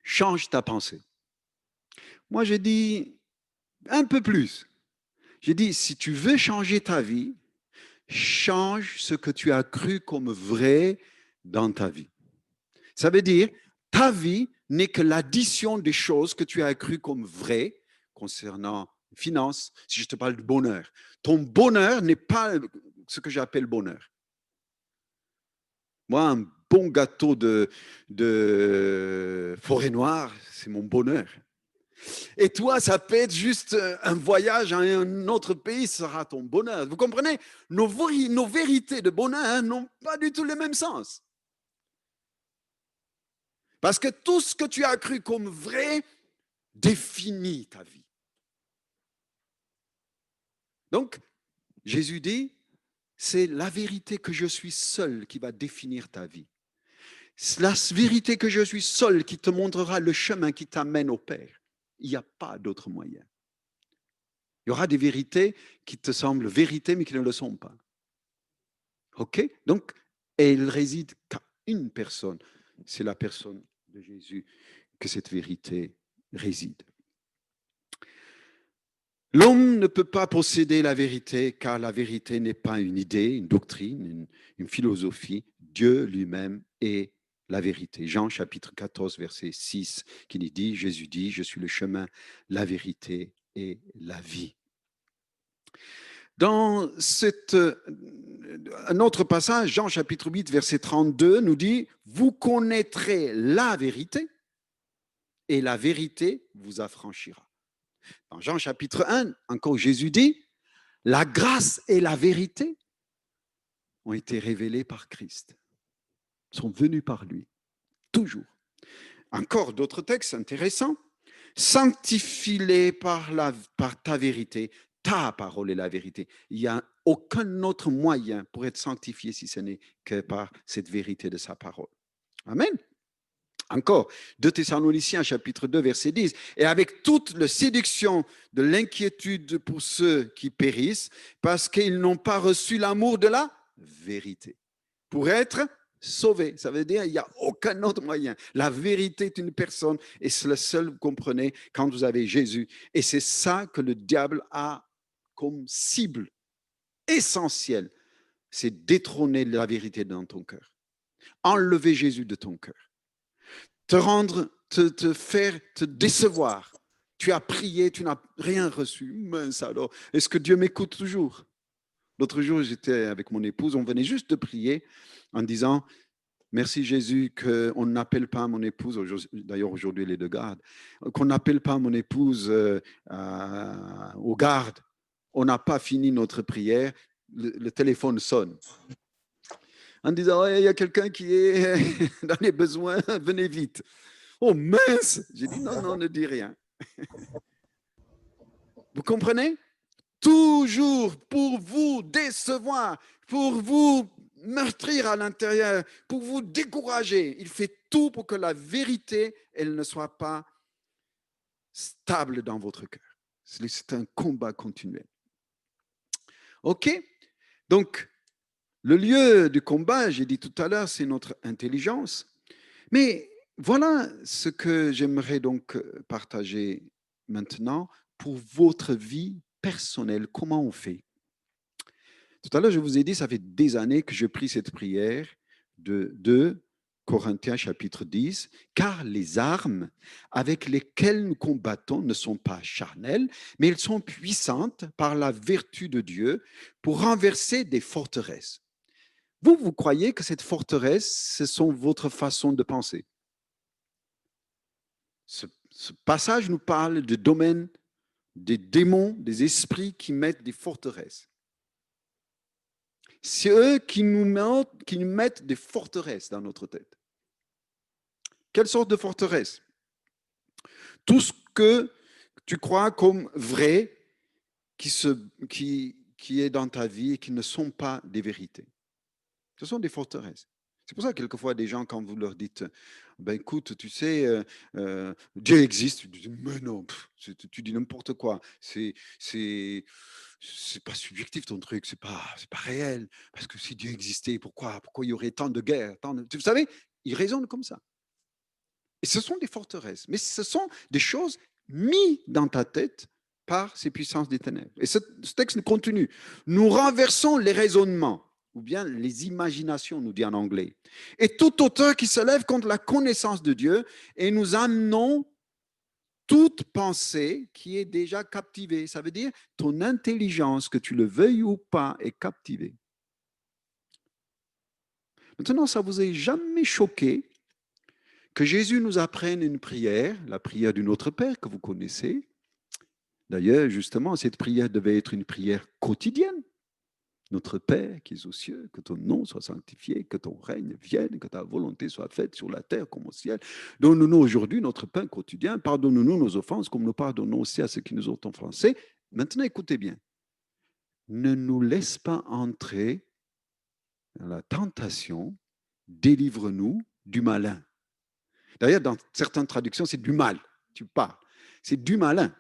change ta pensée. Moi, j'ai dit un peu plus. J'ai dit, si tu veux changer ta vie, change ce que tu as cru comme vrai dans ta vie. Ça veut dire, ta vie n'est que l'addition des choses que tu as crues comme vraies concernant les finances. Si je te parle de bonheur, ton bonheur n'est pas ce que j'appelle bonheur. Moi, un bon gâteau de forêt noire, c'est mon bonheur. Et toi, ça peut être juste un voyage à un autre pays, ce sera ton bonheur. Vous comprenez? Nos vérités de bonheur n'ont pas du tout le même sens. Parce que tout ce que tu as cru comme vrai définit ta vie. Donc, Jésus dit, c'est la vérité que je suis seul qui va définir ta vie. C'est la vérité que je suis seul qui te montrera le chemin qui t'amène au Père. Il n'y a pas d'autre moyen. Il y aura des vérités qui te semblent vérités, mais qui ne le sont pas. OK? Donc, elle réside qu'à une personne. C'est la personne de Jésus que cette vérité réside. L'homme ne peut pas posséder la vérité, car la vérité n'est pas une idée, une doctrine, une philosophie. Dieu lui-même est la vérité. Jean chapitre 14, verset 6, qui dit, Jésus dit, je suis le chemin, la vérité et la vie. Dans un autre passage, Jean chapitre 8, verset 32, nous dit, vous connaîtrez la vérité et la vérité vous affranchira. Dans Jean chapitre 1, encore Jésus dit, la grâce et la vérité ont été révélées par Christ, sont venues par lui, toujours. Encore d'autres textes intéressants. Sanctifie-les par ta vérité. Ta parole est la vérité. Il n'y a aucun autre moyen pour être sanctifié si ce n'est que par cette vérité de sa parole. Amen. Encore, 2 Thessaloniciens, chapitre 2, verset 10. Et avec toute la séduction de l'inquiétude pour ceux qui périssent, parce qu'ils n'ont pas reçu l'amour de la vérité. Pour être sauvés, ça veut dire qu'il n'y a aucun autre moyen. La vérité est une personne et c'est le seul, vous comprenez, quand vous avez Jésus. Et c'est ça que le diable a comme cible essentielle. C'est détrôner la vérité dans ton cœur. Enlever Jésus de ton cœur. Te faire te décevoir. Tu as prié, tu n'as rien reçu. Mince alors, est-ce que Dieu m'écoute toujours? L'autre jour, j'étais avec mon épouse, on venait juste de prier en disant, merci Jésus qu'on n'appelle pas mon épouse, d'ailleurs aujourd'hui elle est de garde, qu'on n'appelle pas mon épouse aux gardes. On n'a pas fini notre prière, le téléphone sonne. En disant, il y a quelqu'un qui est dans les besoins, venez vite. Oh mince! J'ai dit, non, ne dis rien. Vous comprenez? Toujours pour vous décevoir, pour vous meurtrir à l'intérieur, pour vous décourager. Il fait tout pour que la vérité, elle ne soit pas stable dans votre cœur. C'est un combat continuel. OK? Donc, le lieu du combat, j'ai dit tout à l'heure, c'est notre intelligence. Mais voilà ce que j'aimerais donc partager maintenant pour votre vie personnelle. Comment on fait? Tout à l'heure, je vous ai dit, ça fait des années que je prie cette prière de 2 Corinthiens chapitre 10, car les armes avec lesquelles nous combattons ne sont pas charnelles, mais elles sont puissantes par la vertu de Dieu pour renverser des forteresses. Vous croyez que cette forteresse, ce sont votre façon de penser? Ce passage nous parle du domaine des démons, des esprits qui mettent des forteresses. C'est eux qui nous mettent des forteresses dans notre tête. Quelle sorte de forteresse? Tout ce que tu crois comme vrai qui est dans ta vie et qui ne sont pas des vérités. Ce sont des forteresses. C'est pour ça que quelquefois, des gens, quand vous leur dites, ben écoute, tu sais, Dieu existe, tu dis, mais non, tu dis n'importe quoi. C'est pas subjectif ton truc, c'est pas réel. Parce que si Dieu existait, pourquoi il y aurait tant de guerres? Vous savez, ils raisonnent comme ça. Et ce sont des forteresses, mais ce sont des choses mises dans ta tête par ces puissances des ténèbres. Et ce texte continue. Nous renversons les raisonnements. ou bien les imaginations, nous dit en anglais. Et toute hauteur qui se lève contre la connaissance de Dieu, et nous amenons toute pensée qui est déjà captivée. Ça veut dire ton intelligence, que tu le veuilles ou pas, est captivée. Maintenant, ça vous est jamais choqué que Jésus nous apprenne une prière, la prière du Notre Père que vous connaissez. D'ailleurs, justement, cette prière devait être une prière quotidienne. Notre Père qui es aux cieux, que ton nom soit sanctifié, que ton règne vienne, que ta volonté soit faite sur la terre comme au ciel. Donne-nous aujourd'hui notre pain quotidien. Pardonne-nous nos offenses comme nous pardonnons aussi à ceux qui nous ont offensés. Maintenant, écoutez bien. Ne nous laisse pas entrer dans la tentation. Délivre-nous du malin. D'ailleurs, dans certaines traductions, c'est du mal. Tu parles. C'est du malin.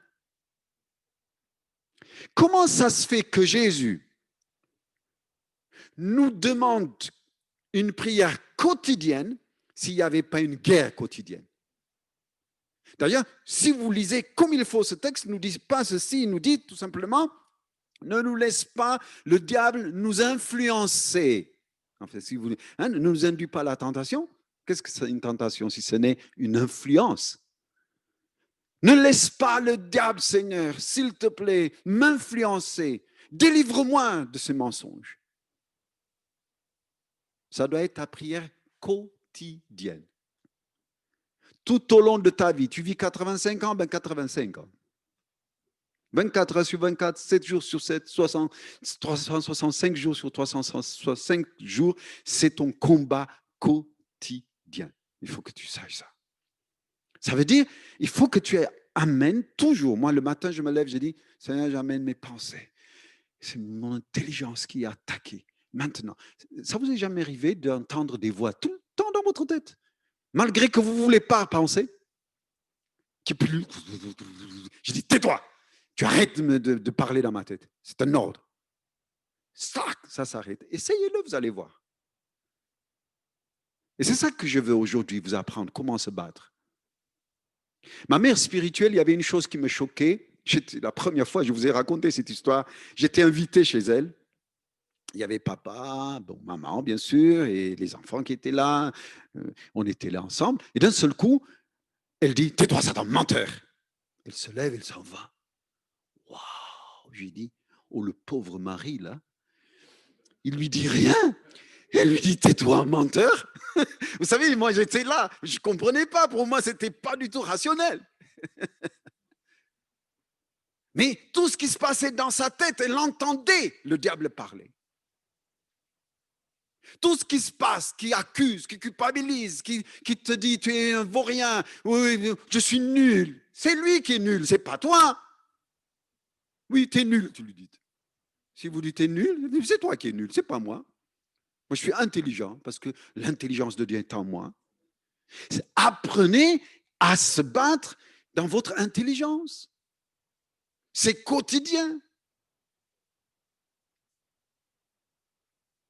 Comment ça se fait que Jésus nous demande une prière quotidienne s'il n'y avait pas une guerre quotidienne? D'ailleurs, si vous lisez comme il faut ce texte, il ne nous dit pas ceci, il nous dit tout simplement, ne nous laisse pas le diable nous influencer. En fait, si vous, ne nous induit pas la tentation. Qu'est-ce que c'est une tentation si ce n'est une influence? Ne laisse pas le diable, Seigneur, s'il te plaît, m'influencer. Délivre-moi de ces mensonges. Ça doit être ta prière quotidienne. Tout au long de ta vie, tu vis 85 ans, ben 85 ans. 24 heures sur 24, 7 jours sur 7, 365 jours sur 365 jours, c'est ton combat quotidien. Il faut que tu saches ça. Ça veut dire, il faut que tu amènes toujours. Moi, le matin, je me lève, je dis, Seigneur, j'amène mes pensées. C'est mon intelligence qui est attaquée. Maintenant, ça vous est jamais arrivé d'entendre des voix tout le temps dans votre tête, malgré que vous ne voulez pas penser? Je dis, tais-toi, tu arrêtes de parler dans ma tête. C'est un ordre. Ça s'arrête. Essayez-le, vous allez voir. Et c'est ça que je veux aujourd'hui vous apprendre, comment se battre. Ma mère spirituelle, il y avait une chose qui me choquait. La première fois, je vous ai raconté cette histoire. J'étais invité chez elle. Il y avait papa, bon, maman, bien sûr, et les enfants qui étaient là. On était là ensemble. Et d'un seul coup, elle dit, tais-toi, Satan, menteur. Elle se lève, elle s'en va. Waouh! Je lui dis, oh, le pauvre mari, là, il lui dit rien. Elle lui dit, tais-toi, menteur. Vous savez, moi, j'étais là. Je ne comprenais pas. Pour moi, ce n'était pas du tout rationnel. Mais tout ce qui se passait dans sa tête, elle entendait le diable parler. Tout ce qui se passe, qui accuse, qui culpabilise, qui te dit tu es un vaurien, oui, je suis nul. C'est lui qui est nul, c'est pas toi. Oui, tu es nul, tu lui dis. Si vous dites tu es nul, c'est toi qui es nul, c'est pas moi. Moi, je suis intelligent parce que l'intelligence de Dieu est en moi. Apprenez à se battre dans votre intelligence. C'est quotidien.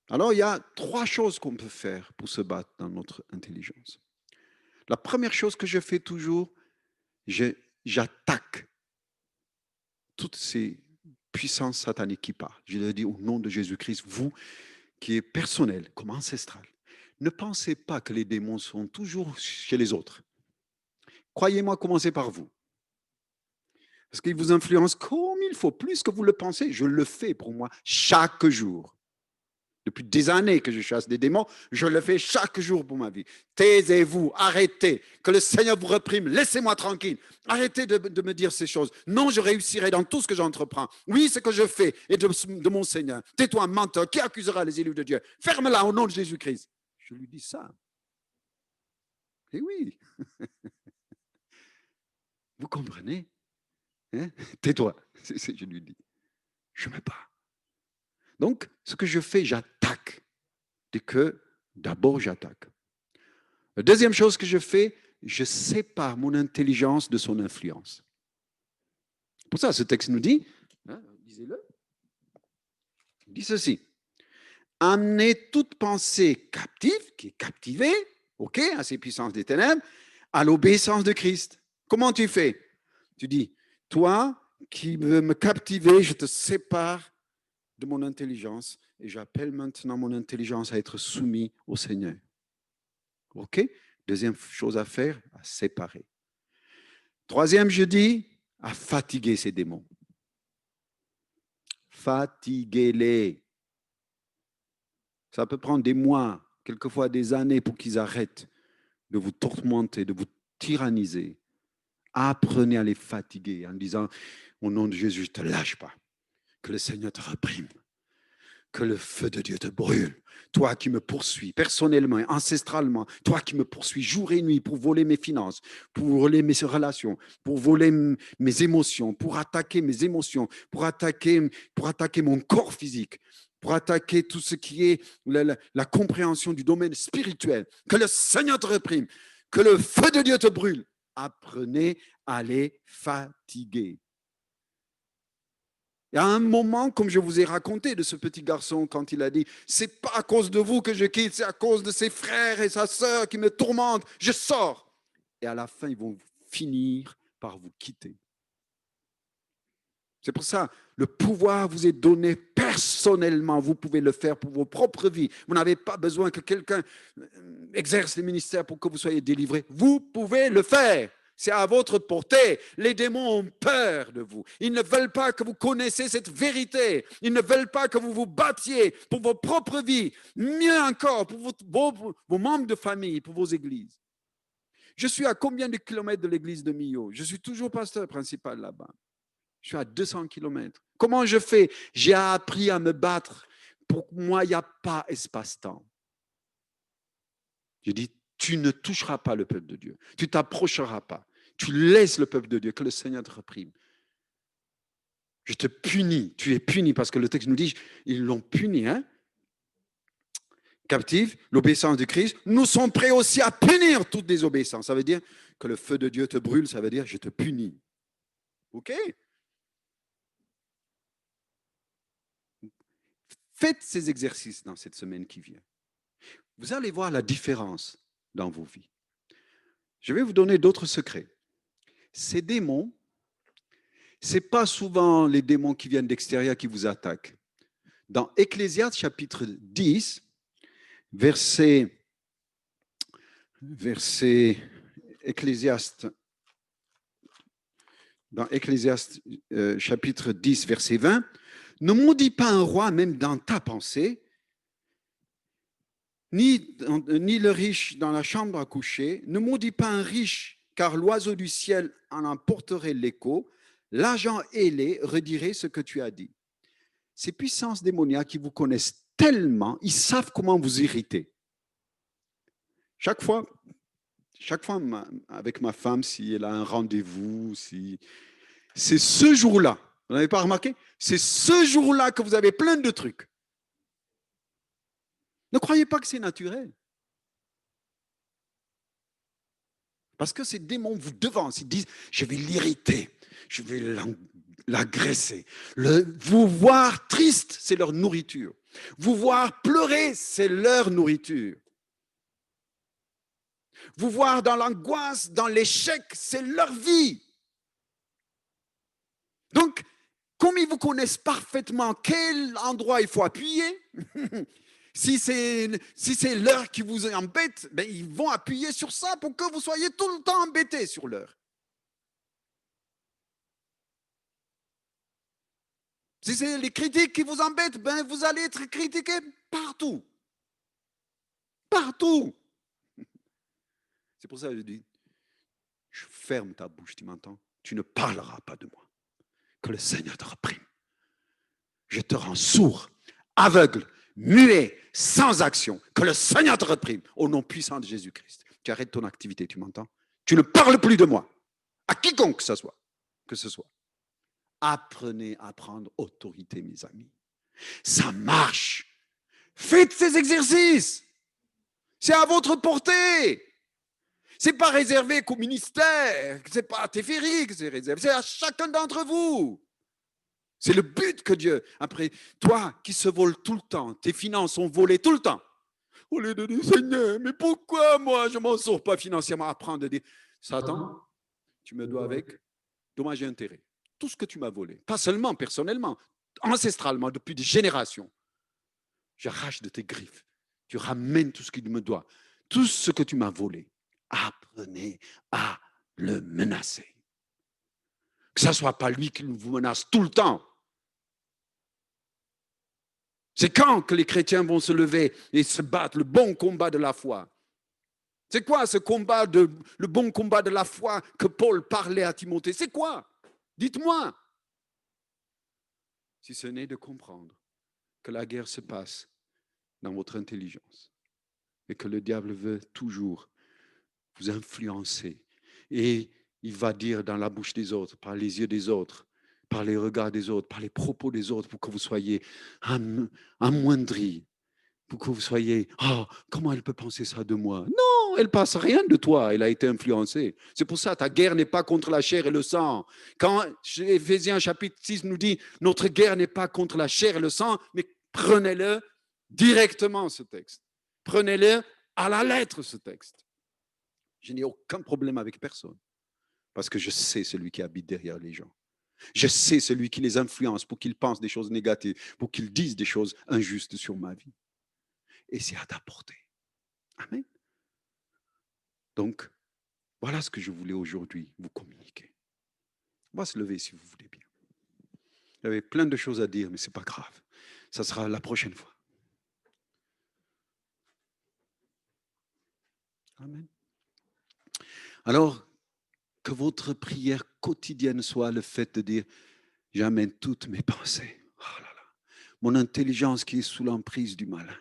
Alors, il y a 3 choses qu'on peut faire pour se battre dans notre intelligence. La première chose que je fais toujours, j'attaque toutes ces puissances sataniques qui parlent. Je le dis au nom de Jésus-Christ, vous qui êtes personnel, comme ancestral, ne pensez pas que les démons sont toujours chez les autres. Croyez-moi, commencez par vous. Parce qu'ils vous influencent comme il faut, plus que vous le pensez. Je le fais pour moi chaque jour. Depuis des années que je chasse des démons, je le fais chaque jour pour ma vie. Taisez-vous, arrêtez, que le Seigneur vous réprime, laissez-moi tranquille. Arrêtez de me dire ces choses. Non, je réussirai dans tout ce que j'entreprends. Oui, ce que je fais est de mon Seigneur. Tais-toi, menteur, qui accusera les élus de Dieu? Ferme-la au nom de Jésus-Christ. Je lui dis ça. Et oui. Vous comprenez? Hein? Tais-toi, je lui dis. Je ne mets pas. Donc, ce que je fais, j'attaque. Dès que d'abord j'attaque. La deuxième chose que je fais, je sépare mon intelligence de son influence. Pour ça, ce texte nous dit, lisez-le, il dit ceci. Amenez toute pensée captive, qui est captivée, ok, à ces puissances des ténèbres, à l'obéissance de Christ. Comment tu fais? Tu dis, toi qui veux me captiver, je te sépare de mon intelligence et j'appelle maintenant mon intelligence à être soumis au Seigneur. OK? Deuxième chose à faire, à séparer. Troisième, je dis, à fatiguer ces démons. Fatiguez-les. Ça peut prendre des mois, quelquefois des années pour qu'ils arrêtent de vous tourmenter, de vous tyranniser. Apprenez à les fatiguer en disant, au nom de Jésus, je ne te lâche pas. Que le Seigneur te réprime. Que le feu de Dieu te brûle. Toi qui me poursuis personnellement, ancestralement, toi qui me poursuis jour et nuit pour voler mes finances, pour voler mes relations, pour voler mes émotions, pour attaquer mes émotions, pour attaquer mon corps physique, pour attaquer tout ce qui est la compréhension du domaine spirituel. Que le Seigneur te réprime. Que le feu de Dieu te brûle. Apprenez à les fatiguer. Il y a un moment, comme je vous ai raconté de ce petit garçon, quand il a dit « C'est pas à cause de vous que je quitte, c'est à cause de ses frères et sa sœur qui me tourmentent, je sors. » Et à la fin, ils vont finir par vous quitter. C'est pour ça, le pouvoir vous est donné personnellement. Vous pouvez le faire pour vos propres vies. Vous n'avez pas besoin que quelqu'un exerce le ministère pour que vous soyez délivrés. Vous pouvez le faire. C'est à votre portée. Les démons ont peur de vous. Ils ne veulent pas que vous connaissiez cette vérité. Ils ne veulent pas que vous vous battiez pour vos propres vies. Mieux encore, pour vos membres de famille, pour vos églises. Je suis à combien de kilomètres de l'église de Millau? Je suis toujours pasteur principal là-bas. Je suis à 200 kilomètres. Comment je fais? J'ai appris à me battre. Pour moi, il n'y a pas espace-temps. Je dis, tu ne toucheras pas le peuple de Dieu. Tu t'approcheras pas. Tu laisses le peuple de Dieu, que le Seigneur te réprime. Je te punis. Tu es puni parce que le texte nous dit, ils l'ont puni. Hein? Captive, l'obéissance de Christ. Nous sommes prêts aussi à punir toute désobéissance. Ça veut dire que le feu de Dieu te brûle. Ça veut dire, je te punis. OK? Faites ces exercices dans cette semaine qui vient. Vous allez voir la différence dans vos vies. Je vais vous donner d'autres secrets. Ces démons, ce n'est pas souvent les démons qui viennent d'extérieur qui vous attaquent. Dans Ecclésiaste chapitre 10, verset Ecclésiaste, dans Ecclésiaste chapitre 10, verset 20, ne maudis pas un roi même dans ta pensée, ni le riche dans la chambre à coucher, ne maudis pas un riche, car l'oiseau du ciel en emporterait l'écho, l'agent ailé redirait ce que tu as dit. Ces puissances démoniaques qui vous connaissent tellement, ils savent comment vous irriter. Chaque fois avec ma femme, si elle a un rendez-vous, c'est ce jour-là, vous n'avez pas remarqué? C'est ce jour-là que vous avez plein de trucs. Ne croyez pas que c'est naturel. Parce que ces démons vous devancent, ils disent, je vais l'irriter, je vais l'agresser. Vous voir triste, c'est leur nourriture. Vous voir pleurer, c'est leur nourriture. Vous voir dans l'angoisse, dans l'échec, c'est leur vie. Donc, comme ils vous connaissent parfaitement quel endroit il faut appuyer, si c'est l'heure qui vous embête, ben ils vont appuyer sur ça pour que vous soyez tout le temps embêté sur l'heure. Si c'est les critiques qui vous embêtent, ben vous allez être critiqué partout. Partout. C'est pour ça que je dis, je ferme ta bouche, tu m'entends? Tu ne parleras pas de moi. Que le Seigneur te réprime. Je te rends sourd, aveugle, muet, sans action. Que le Seigneur te réprime au nom puissant de Jésus-Christ. Tu arrêtes ton activité, tu m'entends? Tu ne parles plus de moi. À quiconque que ce soit. Apprenez à prendre autorité, mes amis. Ça marche. Faites ces exercices. C'est à votre portée. Ce n'est pas réservé qu'au ministère. Ce n'est pas à Téphérique, c'est réservé. C'est à chacun d'entre vous. C'est le but que Dieu, après, toi qui se vole tout le temps, tes finances sont volées tout le temps. Au lieu de dire, Seigneur, mais pourquoi moi je ne m'en sors pas financièrement? Apprendre de dire, Satan, tu me dois avec dommages et intérêts. Tout ce que tu m'as volé, pas seulement personnellement, ancestralement, depuis des générations. j'arrache de tes griffes. Tu ramènes tout ce qu'il me doit. Tout ce que tu m'as volé. Apprenez à le menacer. Que ce ne soit pas lui qui vous menace tout le temps. C'est quand que les chrétiens vont se lever et se battre le bon combat de la foi. C'est quoi ce combat, le bon combat de la foi que Paul parlait à Timothée? C'est quoi? Dites-moi. Si ce n'est de comprendre que la guerre se passe dans votre intelligence et que le diable veut toujours vous influencer. Et il va dire dans la bouche des autres, par les yeux des autres, par les regards des autres, par les propos des autres, pour que vous soyez amoindris, pour que vous soyez, comment elle peut penser ça de moi? Non, elle ne passe rien de toi, elle a été influencée. C'est pour ça, ta guerre n'est pas contre la chair et le sang. Quand Éphésiens chapitre 6 nous dit, notre guerre n'est pas contre la chair et le sang, mais prenez-le directement, ce texte. Prenez-le à la lettre, ce texte. Je n'ai aucun problème avec personne, parce que je sais celui qui habite derrière les gens. Je sais celui qui les influence pour qu'ils pensent des choses négatives, pour qu'ils disent des choses injustes sur ma vie. Et c'est à ta portée. Amen. Donc, voilà ce que je voulais aujourd'hui vous communiquer. On va se lever si vous voulez bien. J'avais plein de choses à dire, mais ce n'est pas grave. Ça sera la prochaine fois. Amen. Alors, que votre prière quotidienne soit le fait de dire, j'amène toutes mes pensées. Oh là là. Mon intelligence qui est sous l'emprise du malin.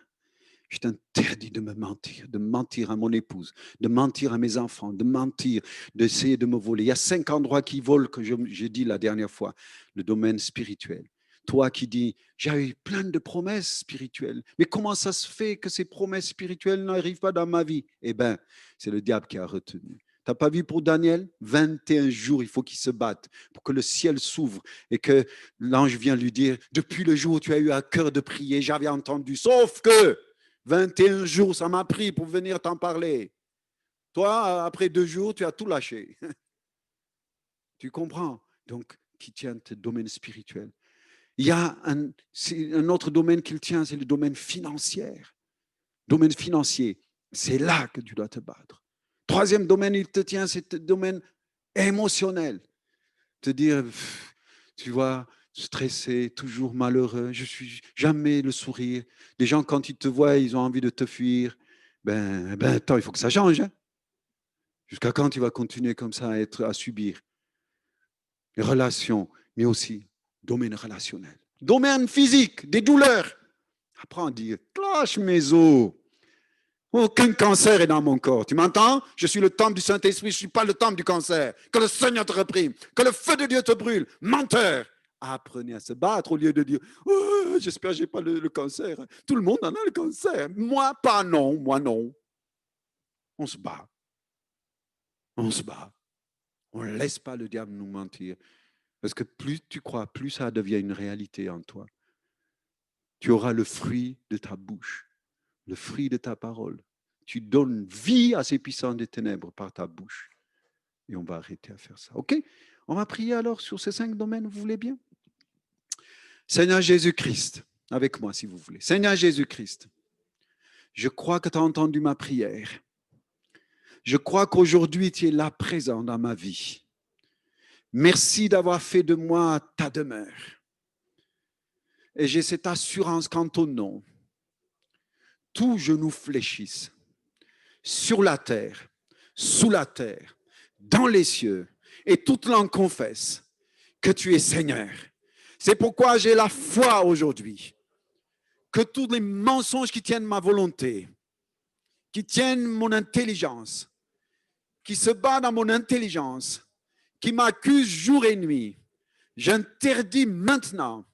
Je t'interdis de me mentir à mon épouse, de mentir à mes enfants, de mentir, d'essayer de me voler. Il y a 5 endroits qui volent, que j'ai dit la dernière fois, le domaine spirituel. Toi qui dis, j'ai eu plein de promesses spirituelles, mais comment ça se fait que ces promesses spirituelles n'arrivent pas dans ma vie? Eh bien, c'est le diable qui a retenu. Tu n'as pas vu pour Daniel? 21 jours, il faut qu'il se batte pour que le ciel s'ouvre et que l'ange vienne lui dire, depuis le jour où tu as eu à cœur de prier, j'avais entendu, sauf que 21 jours, ça m'a pris pour venir t'en parler. Toi, après 2 jours, tu as tout lâché. Tu comprends? Donc, qui tient tes domaines spirituels. Il y a un autre domaine qu'il tient, c'est le domaine financier. Domaine financier, c'est là que tu dois te battre. 3e domaine, il te tient, c'est le domaine émotionnel. Te dire, tu vois, stressé, toujours malheureux, je suis jamais le sourire. Les gens, quand ils te voient, ils ont envie de te fuir. Attends, il faut que ça change. Hein? Jusqu'à quand tu vas continuer comme ça à subir? Les relations, mais aussi domaine relationnel. Domaine physique, des douleurs. Apprends à dire, cloche mes os. Aucun cancer est dans mon corps. Tu m'entends? Je suis le temple du Saint-Esprit, je ne suis pas le temple du cancer. Que le Seigneur te réprime, que le feu de Dieu te brûle. Menteur! Apprenez à se battre au lieu de dire j'espère que je n'ai pas le cancer. Tout le monde en a le cancer. Moi, pas non. Moi, non. On se bat. On se bat. On ne laisse pas le diable nous mentir. Parce que plus tu crois, plus ça devient une réalité en toi. Tu auras le fruit de ta bouche, le fruit de ta parole. Tu donnes vie à ces puissants des ténèbres par ta bouche. Et on va arrêter à faire ça. OK? On va prier alors sur ces 5 domaines, vous voulez bien? Seigneur Jésus-Christ, avec moi si vous voulez. Seigneur Jésus-Christ, je crois que tu as entendu ma prière. Je crois qu'aujourd'hui, tu es là présent dans ma vie. Merci d'avoir fait de moi ta demeure. Et j'ai cette assurance qu'en ton nom, tout genou fléchisse sur la terre, sous la terre, dans les cieux, et toute langue confesse que tu es Seigneur. C'est pourquoi j'ai la foi aujourd'hui que tous les mensonges qui tiennent ma volonté, qui tiennent mon intelligence, qui se battent dans mon intelligence, qui m'accusent jour et nuit, j'interdis maintenant,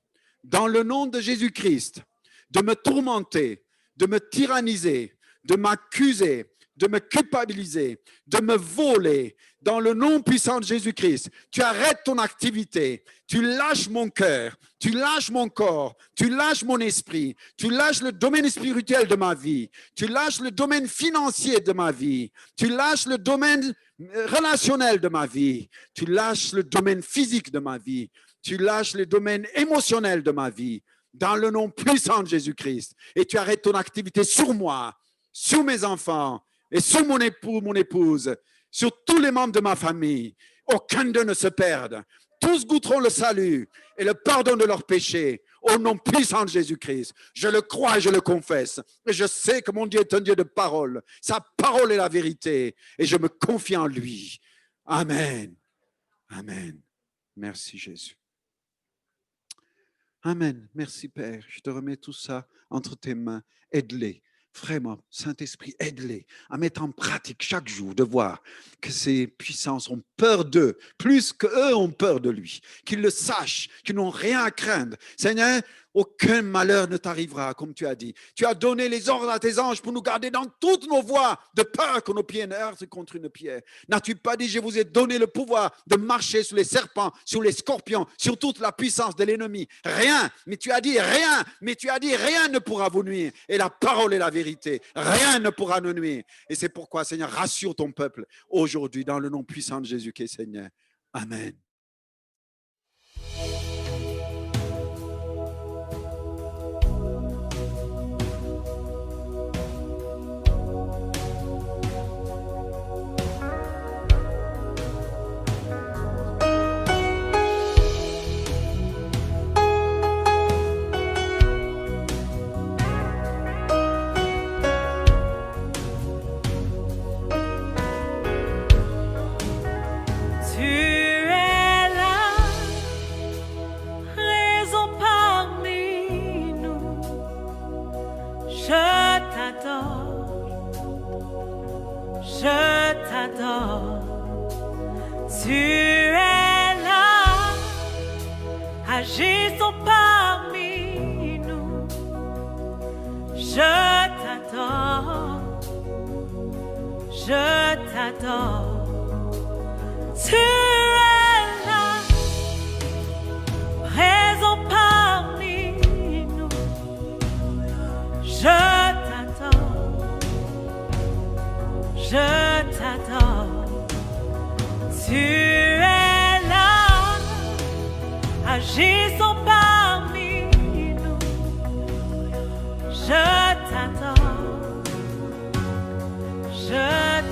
dans le nom de Jésus-Christ, de me tourmenter, de me tyranniser, de m'accuser, de me culpabiliser, de me voler, dans le nom puissant de Jésus-Christ. Tu arrêtes ton activité, tu lâches mon cœur, tu lâches mon corps, tu lâches mon esprit, tu lâches le domaine spirituel de ma vie, tu lâches le domaine financier de ma vie, tu lâches le domaine relationnel de ma vie, tu lâches le domaine physique de ma vie, tu lâches le domaine émotionnel de ma vie. dans le nom puissant de Jésus-Christ. Et tu arrêtes ton activité sur moi, sur mes enfants et sur mon époux, mon épouse, sur tous les membres de ma famille. Aucun d'eux ne se perde. Tous goûteront le salut et le pardon de leurs péchés au nom puissant de Jésus-Christ. Je le crois et je le confesse. Et je sais que mon Dieu est un Dieu de parole. Sa parole est la vérité et je me confie en lui. Amen. Amen. Merci Jésus. Amen. Merci Père. Je te remets tout ça entre tes mains. Aide-les. Vraiment, Saint-Esprit, aide-les à mettre en pratique chaque jour, de voir que ces puissances ont peur d'eux, plus qu'eux ont peur de lui. Qu'ils le sachent, qu'ils n'ont rien à craindre. Seigneur, aucun malheur ne t'arrivera, comme tu as dit. Tu as donné les ordres à tes anges pour nous garder dans toutes nos voies, de peur que nos pieds ne heurtent contre une pierre. N'as-tu pas dit, je vous ai donné le pouvoir de marcher sur les serpents, sur les scorpions, sur toute la puissance de l'ennemi? Rien, mais tu as dit rien, rien ne pourra vous nuire. Et la parole est la vérité. Rien ne pourra nous nuire. Et c'est pourquoi, Seigneur, rassure ton peuple aujourd'hui dans le nom puissant de Jésus-Christ, Seigneur. Amen. Tu es là, agissons parmi nous. Je t'adore, je t'adore. Tu es là, présent parmi nous. Je t'adore, je t'adore. Tu es là, agissons parmi nous. Je t'adore, je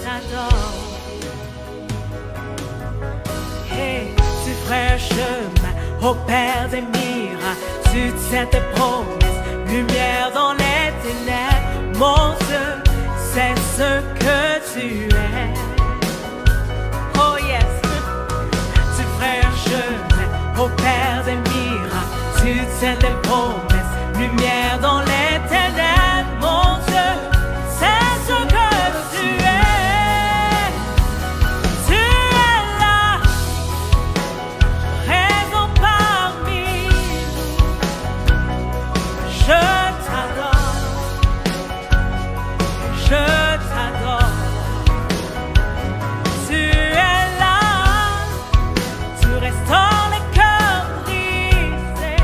t'adore. Hey, tu ferais un chemin au Père des miracles. Tu tiens tes promesses, lumière dans les ténèbres. Mon Dieu, c'est ce que tu es. Oh yes, tu ferais un chemin au Père des miracles. Tu tiens tes promesses, lumière dans les ténèbres. Mon Dieu, c'est ce que tu es. Tu es là, présent parmi nous. Je t'adore, je t'adore. Restaure les cœurs brisés.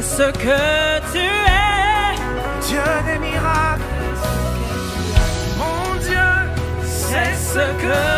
c'est ce que tu es. Dieu des miracles, mon Dieu, C'est ce que